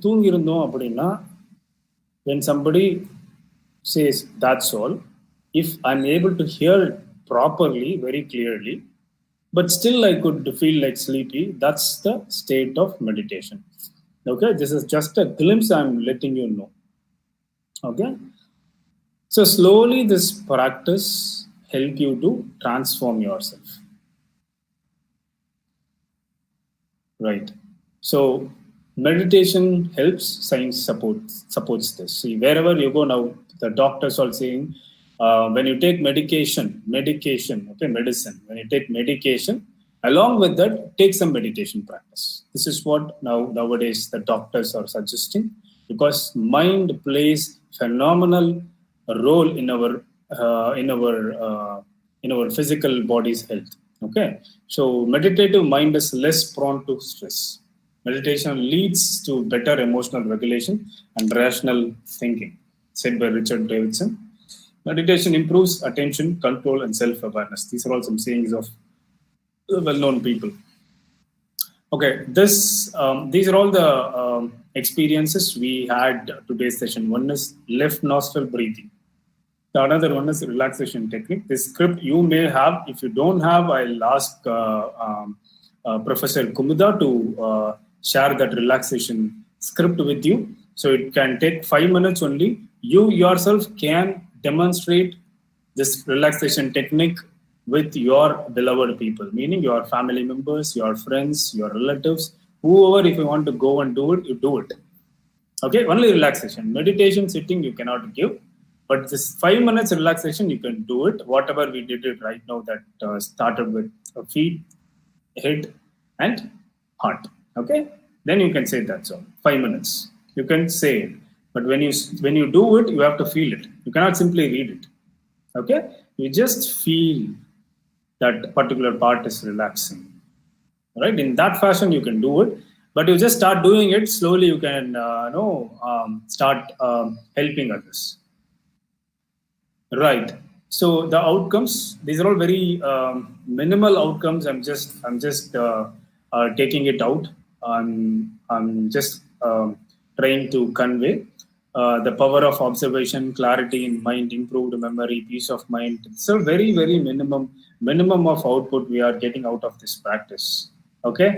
தூங்கியிருந்தோம் அப்படின்னா, when somebody says that's all, if I'm able to hear it properly, very clearly, but still I could feel like sleepy, that's the state of meditation. Okay, this is just a glimpse I'm letting you know. Okay, so slowly this practice help you to transform yourself. Right. So meditation helps, science supports this. See, wherever you go now, the doctors are saying, when you take medication, okay, medicine, when you take medication, along with that, take some meditation practice. This is what nowadays the doctors are suggesting, because mind plays phenomenal role in our physical body's health. Okay, so meditative mind is less prone to stress. Meditation leads to better emotional regulation and rational thinking, said by Richard Davidson. Meditation improves attention, control, and self-awareness. These are all some sayings of well-known people. Okay, these are all the experiences we had today's session. One is left nostril breathing. The another one is relaxation technique. This script you may have. If you don't have, I'll ask Professor Kumudha to share that relaxation script with you. So it can take 5 minutes only. You yourself can demonstrate this relaxation technique with your beloved people, meaning your family members, your friends, your relatives, whoever. If you want to go and do it, you do it. Okay, only relaxation. Meditation sitting you cannot give, but this 5 minutes relaxation you can do it. Whatever we did it right now, that started with feet, head, and heart. Okay, then you can say that's all. 5 minutes you can say it, but when you do it, you have to feel it. You cannot simply read it. Okay, you just feel that particular part is relaxing. Right, in that fashion you can do it, but you just start doing it slowly. You can start helping others. Right. So the outcomes, these are all very minimal outcomes. I'm just taking it out. I'm just trying to convey. the power of observation, clarity in mind, improved memory, peace of mind. So very, very minimum of output we are getting out of this practice. Okay,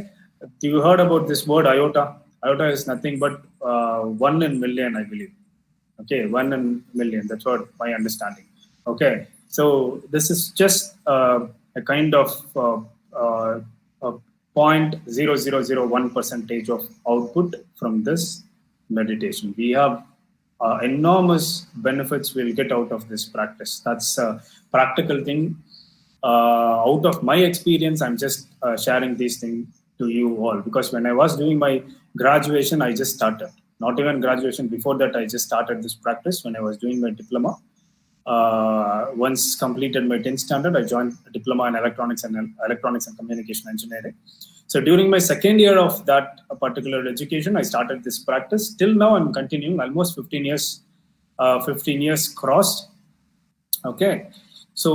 you heard about this word iota. Iota is nothing but 1 in million, I believe. Okay, 1 in million. That's what my understanding. Okay, so this is just a kind of 0.0001% of output from this meditation. We have enormous benefits we'll get out of this practice. That's a practical thing. Out of my experience, I'm just sharing these things to you all, because when I was doing my graduation, I just started. Not even graduation, before that, I just started this practice when I was doing my diploma. Once completed my 10th standard, I joined a diploma in electronics and communication engineering. So during my second year of that particular education, I started this practice. Till now, I'm continuing, almost 15 years crossed. Okay, so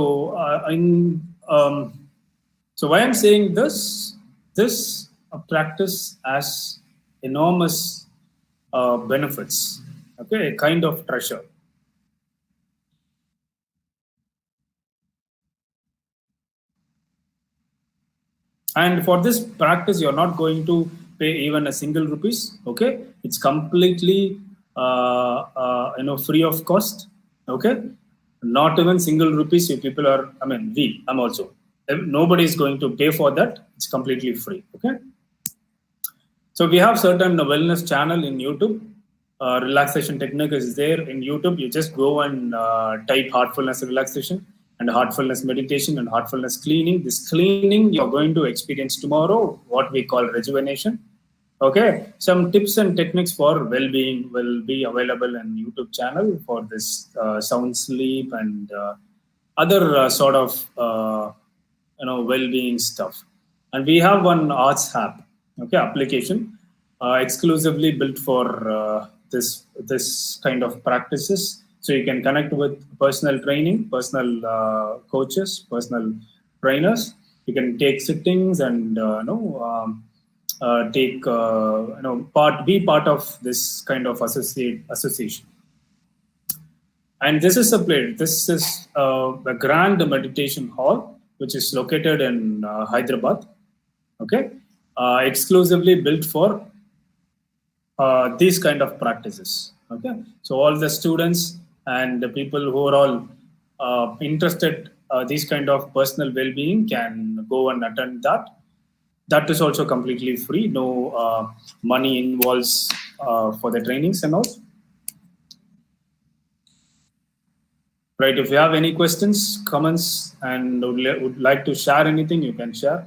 so why I'm saying this practice has enormous benefits. Okay, a kind of treasure. And for this practice, you're not going to pay even a single rupees. Okay, it's completely free of cost. Okay, not even single rupees. You people are, I'm also. Nobody is going to pay for that. It's completely free. Okay. So we have certain wellness channel in YouTube. Relaxation Technique is there in YouTube. You just go and type heartfulness relaxation and heartfulness meditation and heartfulness cleaning. This cleaning you're going to experience tomorrow, what we call rejuvenation. Okay, some tips and techniques for well-being will be available in YouTube channel for this sound sleep and other sort of well-being stuff. And we have one arts app, okay, application exclusively built for this kind of practices. So you can connect with personal training, personal coaches, personal trainers. You can take sittings and be part of this kind of association. And this is a grand meditation hall which is located in Hyderabad. Okay, exclusively built for these kind of practices. Okay, so all the students and the people who are all interested these kind of personal well-being can go and attend that. That is also completely free. No money involves for the trainings and all. Right. If you have any questions, comments, and would like to share anything, you can share.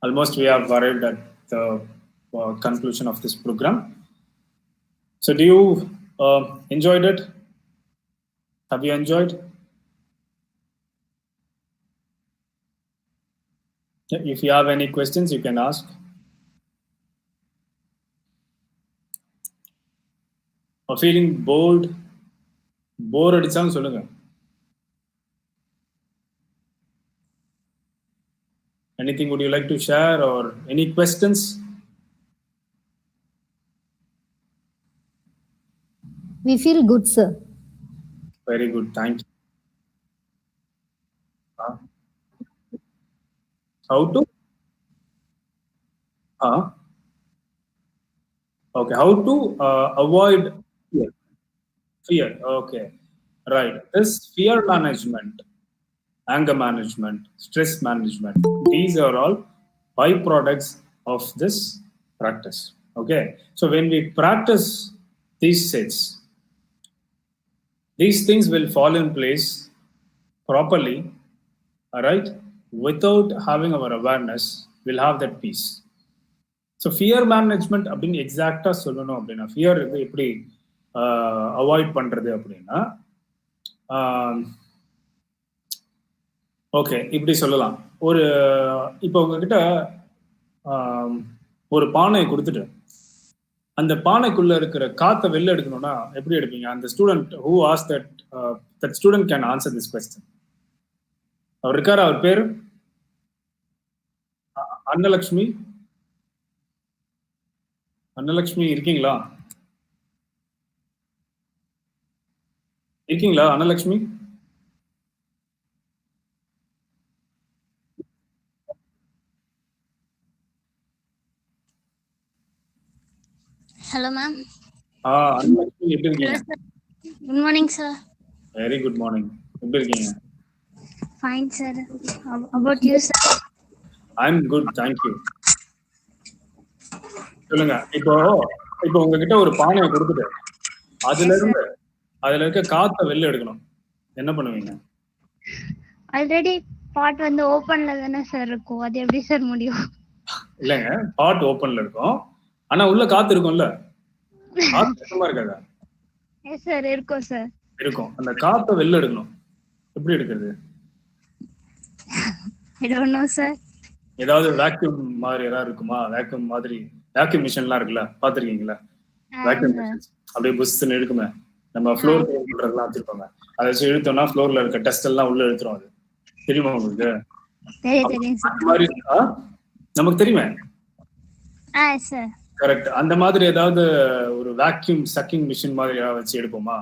Almost we have arrived at the conclusion of this program. So do you enjoyed it? Have you enjoyed? If you have any questions, you can ask. Or feeling bored அடிச்சாலும் சொல்லுங்க. Anything would you like to share or any questions? We feel good, sir. Very good, thank you. How to? Okay, how to avoid fear. Okay, right. This fear management, anger management, stress management, these are all byproducts of this practice. Okay, so when we practice these sets, these things will fall in place properly. All right, without having our awareness, we'll have that peace. So fear management அப்படின்னு எக்ஸாக்டா சொல்லணும் அப்படின்னா, fear எப்படி avoid பண்றது அப்படின்னா, okay இப்படி சொல்லலாம். இப்போ உங்ககிட்ட ஒரு பானையை கொடுத்துட்டு அந்த பானைக்குள்ள இருக்கிற காத்தை வெளில எடுக்கணும்னா எப்படி எடுப்பீங்க? அந்த student who ask that student can answer this question. அவர் இருக்காரு, அவர் பேரு அன்னலக்ஷ்மி இருக்கீங்களா? இருக்கீங்களா அனலட்சுமி? Hello, ma'am. அனலட்சுமி எப்படி இருக்கீங்க? Good morning, sir. Very good morning. எப்படி இருக்கீங்க? Fine, sir. How about you, sir? I'm good, thank you. சொல்லுங்க. இப்போ உங்ககிட்ட ஒரு பானையை கொடுத்துட்டு அதுல இருக்க காத்த வெளில எடுக்கணும், என்ன பண்ணுவீங்க? ஆல்ரெடி பாட் வந்து ஓபன்ல தானே சார் இருக்கும், அது எப்படி சார் முடியும்? இல்லங்க, பாட் ஓபன்ல இருக்கும், ஆனா உள்ள காத்து இருக்கும்ல, காத்து சுத்தமா இருக்காதா? எஸ் சார், இருக்கும் சார். இருக்கும். அந்த காத்த வெளில எடுக்கணும், எப்படி எடுக்கிறது? I don't know, sir. ஏதாவது வேக்யூம் மாதிரி ஏதாவது இருக்குமா? வேக்யூம் மாதிரி வேக்யூம் மிஷின்லாம் இருக்குல்ல, பாத்திருக்கீங்களா? வேக்யூம் மிஷின்ஸ் அப்படியே புஷ்ன்னு இழுக்குமே, நம்ம ஃப்ளோர் கிளீன் பண்றதுலாம் வச்சிருப்பாங்க, அதை வச்சு இழுத்தோம்னா ஃப்ளோர்ல இருக்க டஸ்ட் எல்லாம் உள்ள இழுத்துரும். அது தெரியுமா உங்களுக்கு? தெரியும் சார். அந்த மாதிரி நமக்கு தெரியுமே. Sir correct. அந்த மாதிரி ஏதாவது ஒரு வேக்யூம் சக்கிங் மிஷின் மாதிரி வச்சு எடுப்போமா?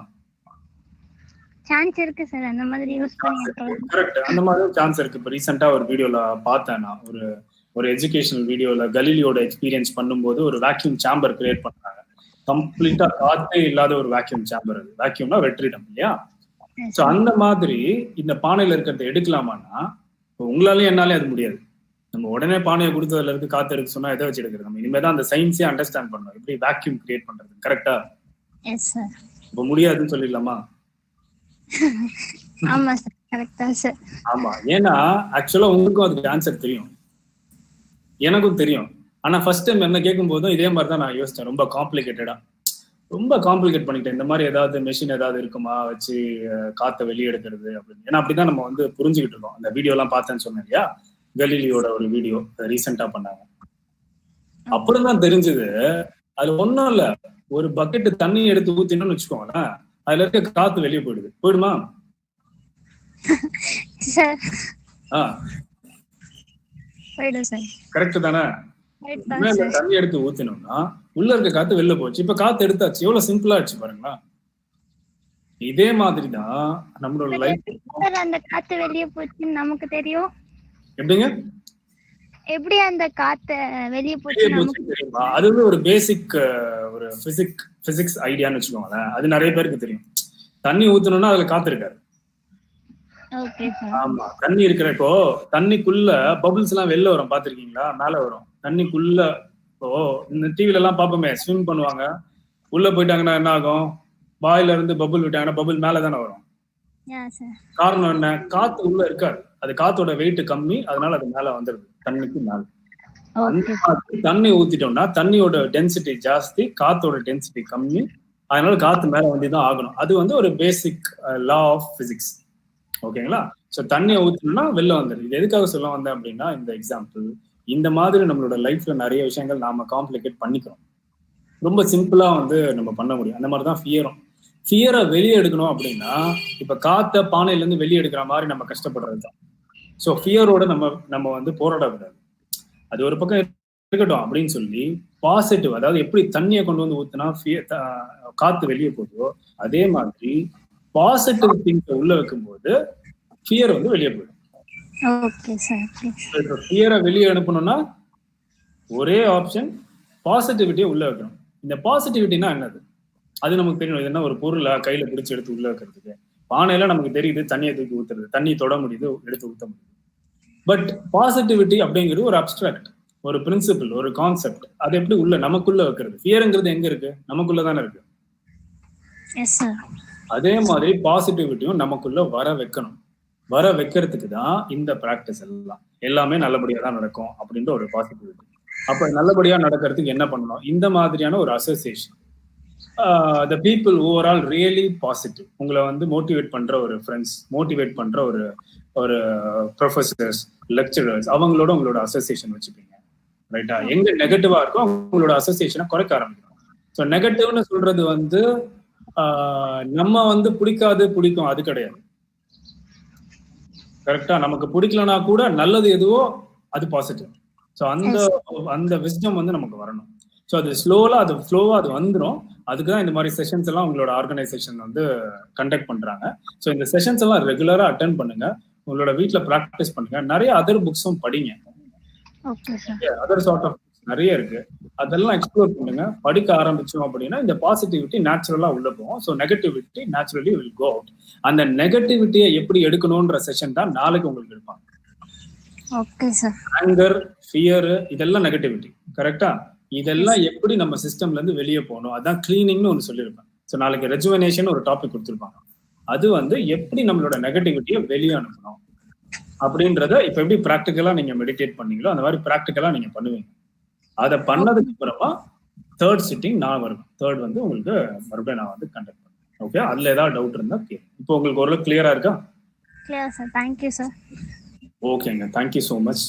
சான்ஸ் இருக்கு சார், அந்த மாதிரி யூஸ் பண்ணி. கரெக்ட், அந்த மாதிரி சான்ஸ் இருக்கு. இப்போ ரீசெண்டா ஒரு வீடியோல பார்த்தேன் நான், ஒரு எஜுகேஷனல் வீடியோல கலீலியோட எக்ஸ்பீரியன்ஸ் பண்ணும்போது ஒரு வேக்யூம் சாம்பர் கிரியேட் பண்ணாங்க. கம்ப்ளீட்டா காத்தே இல்லாத ஒரு வேக்யூம் சாம்பர். அது வேக்யூம்னா வெற்றிடம் இல்லையா? ஸோ அந்த மாதிரி இந்த பானையில இருக்கிறத எடுக்கலாமான்னா உங்களாலேயும் என்னாலே அது முடியாது. நம்ம உடனே பானையை கொடுத்ததுல இருக்கு காத்து எடுக்க சொன்னா எதை வச்சு எடுக்கிறது? நம்ம இனிமே தான் அந்த சயின்ஸே அண்டர்ஸ்டாண்ட் பண்ணணும், எப்படி வேக்யூம் கிரியேட் பண்றது. கரெக்டா? Yes sir. இப்போ முடியாதுன்னு சொல்லிடலாமா? ஆமா சார், கரெக்டா சார். ஆமா, ஏன்னா ஆக்சுவலா உங்களுக்கும் அதுக்கு ஆன்சர் தெரியும், எனக்கும் தெரியும். ஆனா ஃபர்ஸ்ட் டைம் என்ன கேட்கும் போதும் இதே மாதிரி தான் நான் யோசிச்சேன், ரொம்ப காம்ப்ளிகேட்டடா, ரொம்ப காம்ப்ளிகேட் பண்ணிட்டேன். இந்த மாதிரி ஏதாவது மெஷின் ஏதாவது இருக்குமா வச்சு காத்தை வெளியே எடுக்கிறது அப்படின்னு. ஏன்னா அப்படிதான் நம்ம வந்து புரிஞ்சுக்கிட்டு இருக்கோம். அந்த வீடியோ எல்லாம் பார்த்தேன்னு சொன்னேன் இல்லையா, கலீலியோட ஒரு வீடியோ ரீசெண்டா பண்ணாங்க. அப்புறம் தான் தெரிஞ்சது அதுல ஒன்றும் இல்லை, ஒரு பக்கெட் தண்ணி எடுத்து ஊத்தினோம்னு வச்சுக்கோங்களேன், அதுல இருக்க காத்து வெளியே போயிடுமா? கரெக்ட் தானே? தண்ணி எடுத்து ஊத்தினோம்னா உள்ள இருக்க காத்து வெளில போச்சு. இப்ப காத்து எடுத்தாச்சு, எவ்வளவு சிம்பிளா ஆச்சு பாருங்களா. இதே மாதிரிதான் நம்மளோட லைஃப். அந்த காத்து வெளியே போச்சுன்னு நமக்கு தெரியும். எப்படிங்க? எப்படி அந்த காத்து வெளியே போச்சு தெரியுமா? அது வந்து ஒரு பேசிக் ஒரு பிசிக்ஸ் ஐடியான்னு வச்சுக்கோங்களேன். அது நிறைய பேருக்கு தெரியும். தண்ணி ஊத்தணும்னா அதுல காத்து இருக்காது. ஆமா, தண்ணி இருக்கிறப்போ தண்ணிக்குள்ள பபுள்ஸ் எல்லாம் வெளில வரும், பாத்திருக்கீங்களா? மேல வரும் தண்ணிக்குள்ள. இப்போ இந்த டிவில எல்லாம் பாப்போமே, ஸ்விம் பண்ணுவாங்க, உள்ள போயிட்டாங்கன்னா என்ன ஆகும்? வாயில இருந்து பபுள் விட்டாங்கன்னா பபுள் மேலதானே வரும். காரணம் என்ன? காத்து உள்ள இருக்காது, அது காத்தோட வெயிட் கம்மி, அதனால அது மேல வந்துருது, தண்ணிக்கு மேல. தண்ணி ஊத்திட்டோம்னா தண்ணியோட டென்சிட்டி ஜாஸ்தி, காத்தோட டென்சிட்டி கம்மி, அதனால காத்து மேல வந்துதான் ஆகணும். அது வந்து ஒரு பேசிக் லா ஆஃப் பிசிக்ஸ். ஓகேங்களா? ஸோ தண்ணியை ஊற்றணும்னா வெளில வந்துடும். இது எதுக்காக சொல்ல வந்தேன் அப்படின்னா, இந்த எக்ஸாம்பிள் இந்த மாதிரி நம்மளோட லைஃப்ல நிறைய விஷயங்கள் நாம காம்ப்ளிகேட் பண்ணிக்கிறோம். ரொம்ப சிம்பிளா வந்து நம்ம பண்ண முடியும். அந்த மாதிரிதான் ஃபியரும். ஃபியரை வெளியே எடுக்கணும் அப்படின்னா இப்ப காத்த பானையில இருந்து வெளியே எடுக்கிற மாதிரி நம்ம கஷ்டப்படுறது தான். ஸோ ஃபியரோட நம்ம வந்து போராடக்கூடாது. அது ஒரு பக்கம் இருக்கட்டும் அப்படின்னு சொல்லி பாசிட்டிவ், அதாவது எப்படி தண்ணியை கொண்டு வந்து ஊத்தினா காத்து வெளியே போகுதோ அதே மாதிரி பாசிட்டிவ் திங்ஸ் உள்ள வைக்கும்போது ஃபியர் வந்து வெளியே போயிடும். ஃபியரை வெளியே அனுப்பணும்னா ஒரே ஆப்ஷன், பாசிட்டிவிட்டியை உள்ள வைக்கணும். இந்த பாசிட்டிவிட்டினா என்னது? அது நமக்கு தெரியும். இது என்ன, ஒரு பொருளை கையில பிடிச்சி எடுத்து உள்ள வைக்கிறதுக்கு. பானையில நமக்கு தெரியுது தண்ணியை தூக்கி ஊத்துறது, தண்ணி தொட முடியுது, எடுத்து ஊத்த முடியுது. பட் பாசிட்டிவிட்டி அப்படிங்கிறது ஒரு அப்டிராக்ட், ஒரு பிரின்சிபிள், ஒரு கான்செப்ட். அது எப்படி உள்ள நமக்குள்ள வைக்கிறது? ஃபியருங்கிறது எங்க இருக்கு? நமக்குள்ளதானே இருக்கு. அதே மாதிரி பாசிட்டிவிட்டியும் நமக்குள்ள வர வைக்கணும். வர வைக்கிறதுக்கு தான் இந்த பிராக்டிஸ் எல்லாம். எல்லாமே நல்லபடியா தான் நடக்கும் அப்படின்ற ஒரு பாசிட்டிவிட்டி. அப்ப நல்லபடியா நடக்கிறதுக்கு என்ன பண்ணணும்? இந்த மாதிரியான ஒரு association, the people who are all really positive, உங்களை வந்து மோட்டிவேட் பண்ற ஒரு ஃப்ரெண்ட்ஸ், மோட்டிவேட் பண்ற ஒரு ப்ரொஃபசர்ஸ், லெக்சரர்ஸ், அவங்களோட உங்களோட அசோசியேஷன் வச்சுப்பீங்க. ரைட்டா? எங்க நெகட்டிவா இருக்கோ உங்களோட அசோசியேஷனை குறைக்க ஆரம்பிக்கணும். ஸோ நெகட்டிவ்னு சொல்றது வந்து நம்ம வந்து பிடிக்கும் அது கிடையாது. கரெக்டா? நமக்கு பிடிக்கலனா கூட நல்லது எதுவோ அது பாசிட்டிவ். ஸோ அந்த விஸ்டம் வந்து நமக்கு வரணும். ஸோ அது ஃப்ளோவாக அது வந்துடும். அதுக்கு தான் இந்த மாதிரி செஷன்ஸ் எல்லாம் உங்களோட ஆர்கனைசேஷன் வந்து கண்டக்ட் பண்றாங்க. ஸோ இந்த செஷன்ஸ் எல்லாம் ரெகுலரா அட்டென்ட் பண்ணுங்க, உங்களோட வீட்டில் ப்ராக்டிஸ் பண்ணுங்க, நிறைய அதர் புக்ஸும் படிங்க. அதர் சார்ட் ஆஃப் நிறைய இருக்கு, அதெல்லாம் எக்ஸ்ப்ளோர் பண்ணுங்க. படிக்க ஆரம்பிச்சோம் அப்படின்னா இந்த பாசிட்டிவிட்டி நேச்சுரலா உள்ள போகும். So negativity naturally will go out. அந்த நெகட்டிவிட்டியை எப்படி எடுக்கணும்ன்ற செஷன் தான் நாளைக்கு உங்களுக்கு எடுப்பாங்க. ஆங்கர், ஃபியர், இதெல்லாம் நெகட்டிவிட்டி. கரெக்டா? இதெல்லாம் எப்படி நம்ம சிஸ்டம்ல இருந்து வெளியே போகணும், அதான் கிளீனிங்னு ஒன்று சொல்லியிருப்பேன். ஸோ நாளைக்கு ரெஜுவனேஷன் ஒரு டாபிக் கொடுத்துருப்பாங்க. அது வந்து எப்படி நம்மளோட நெகட்டிவிட்டியை வெளியே அனுப்பணும் அப்படின்றத இப்ப எப்படி ப்ராக்டிக்கலா நீங்க மெடிடேட் பண்ணீங்களோ அந்த மாதிரி ப்ராக்டிக்கலா நீங்க பண்ணுவீங்க. அதை பண்ணதுக்கு அப்புறமா தேர்ட் சிட்டிங் நான் வருவேன். தேர்ட் வந்து உங்களுக்கு மறுபடியும் நான் வந்து கண்டக்ட் பண்ணுவேன். ஓகே, அதுல ஏதாவது டவுட் இருந்தா கேளுங்க. இப்போ உங்களுக்கு ஓரளவு கிளியரா இருக்கா? Clear sir. Thank you sir. ஓகேங்க, தேங்க்யூ ஸோ மச்.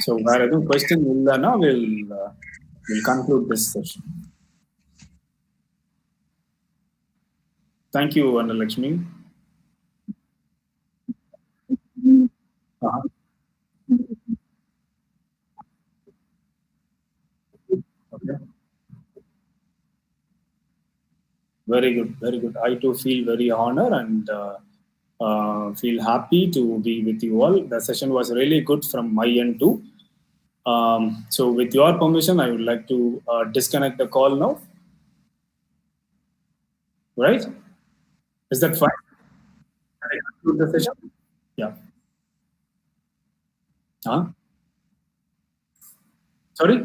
ஸோ வேற எதுவும் கொஸ்டின் இல்லைன்னா we'll conclude this session. Thank you, Annalakshmi. Okay. Very good, very good. I too feel very honored and feel happy to be with you all. The session was really good from my end too. So with your permission, I would like to disconnect the call now. Right? Is that fine? Can I conclude the session? Yeah. Huh? Sorry?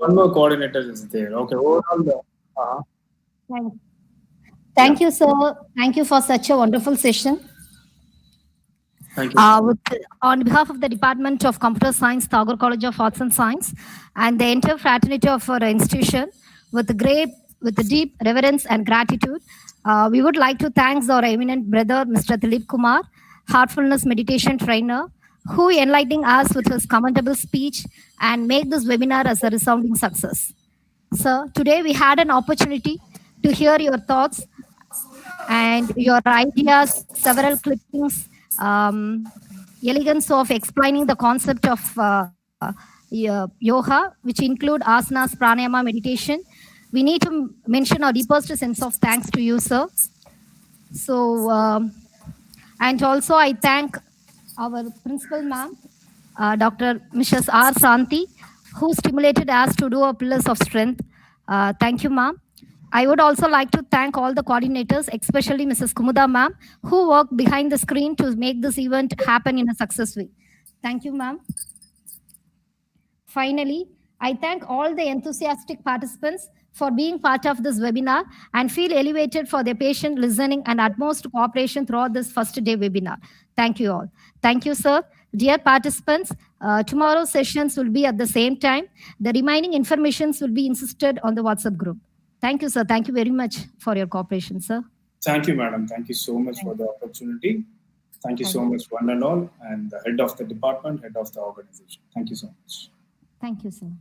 One more coordinator is there. Okay. Overall, Thank you, sir. Thank you for such a wonderful session. Thank you. On behalf of the Department of Computer Science, Tagore College of Arts and Science, and the entire fraternity of our institution, with deep reverence and gratitude, we would like to thank our eminent brother, Mr. Dilip Kumar, heartfulness meditation trainer, who enlightening us with his commendable speech and make this webinar as a resounding success. Sir, today we had an opportunity to hear your thoughts and your ideas, several clippings, elegance of explaining the concept of yoga, which include asanas, pranayama, meditation. We need to mention our deepest sense of thanks to you, sir. So, and also I thank our principal ma'am, Dr. Mrs. R. Santi, who stimulated us to do our pillars of strength. Thank you, ma'am. I would also like to thank all the coordinators, especially Mrs. Kumuda ma'am, who worked behind the screen to make this event happen in a success way. Thank you, ma'am. Finally, I thank all the enthusiastic participants for being part of this webinar and feel elevated for their patient listening and utmost cooperation throughout this first day webinar. Thank you all. Thank you, sir. Dear participants, tomorrow's sessions will be at the same time. The remaining informations will be insisted on the WhatsApp group. Thank you, sir. Thank you very much for your cooperation, sir. Thank you, madam. Thank you so much for the opportunity. Thank you so much, one and all, and the head of the department, head of the organization. Thank you so much. Thank you, sir.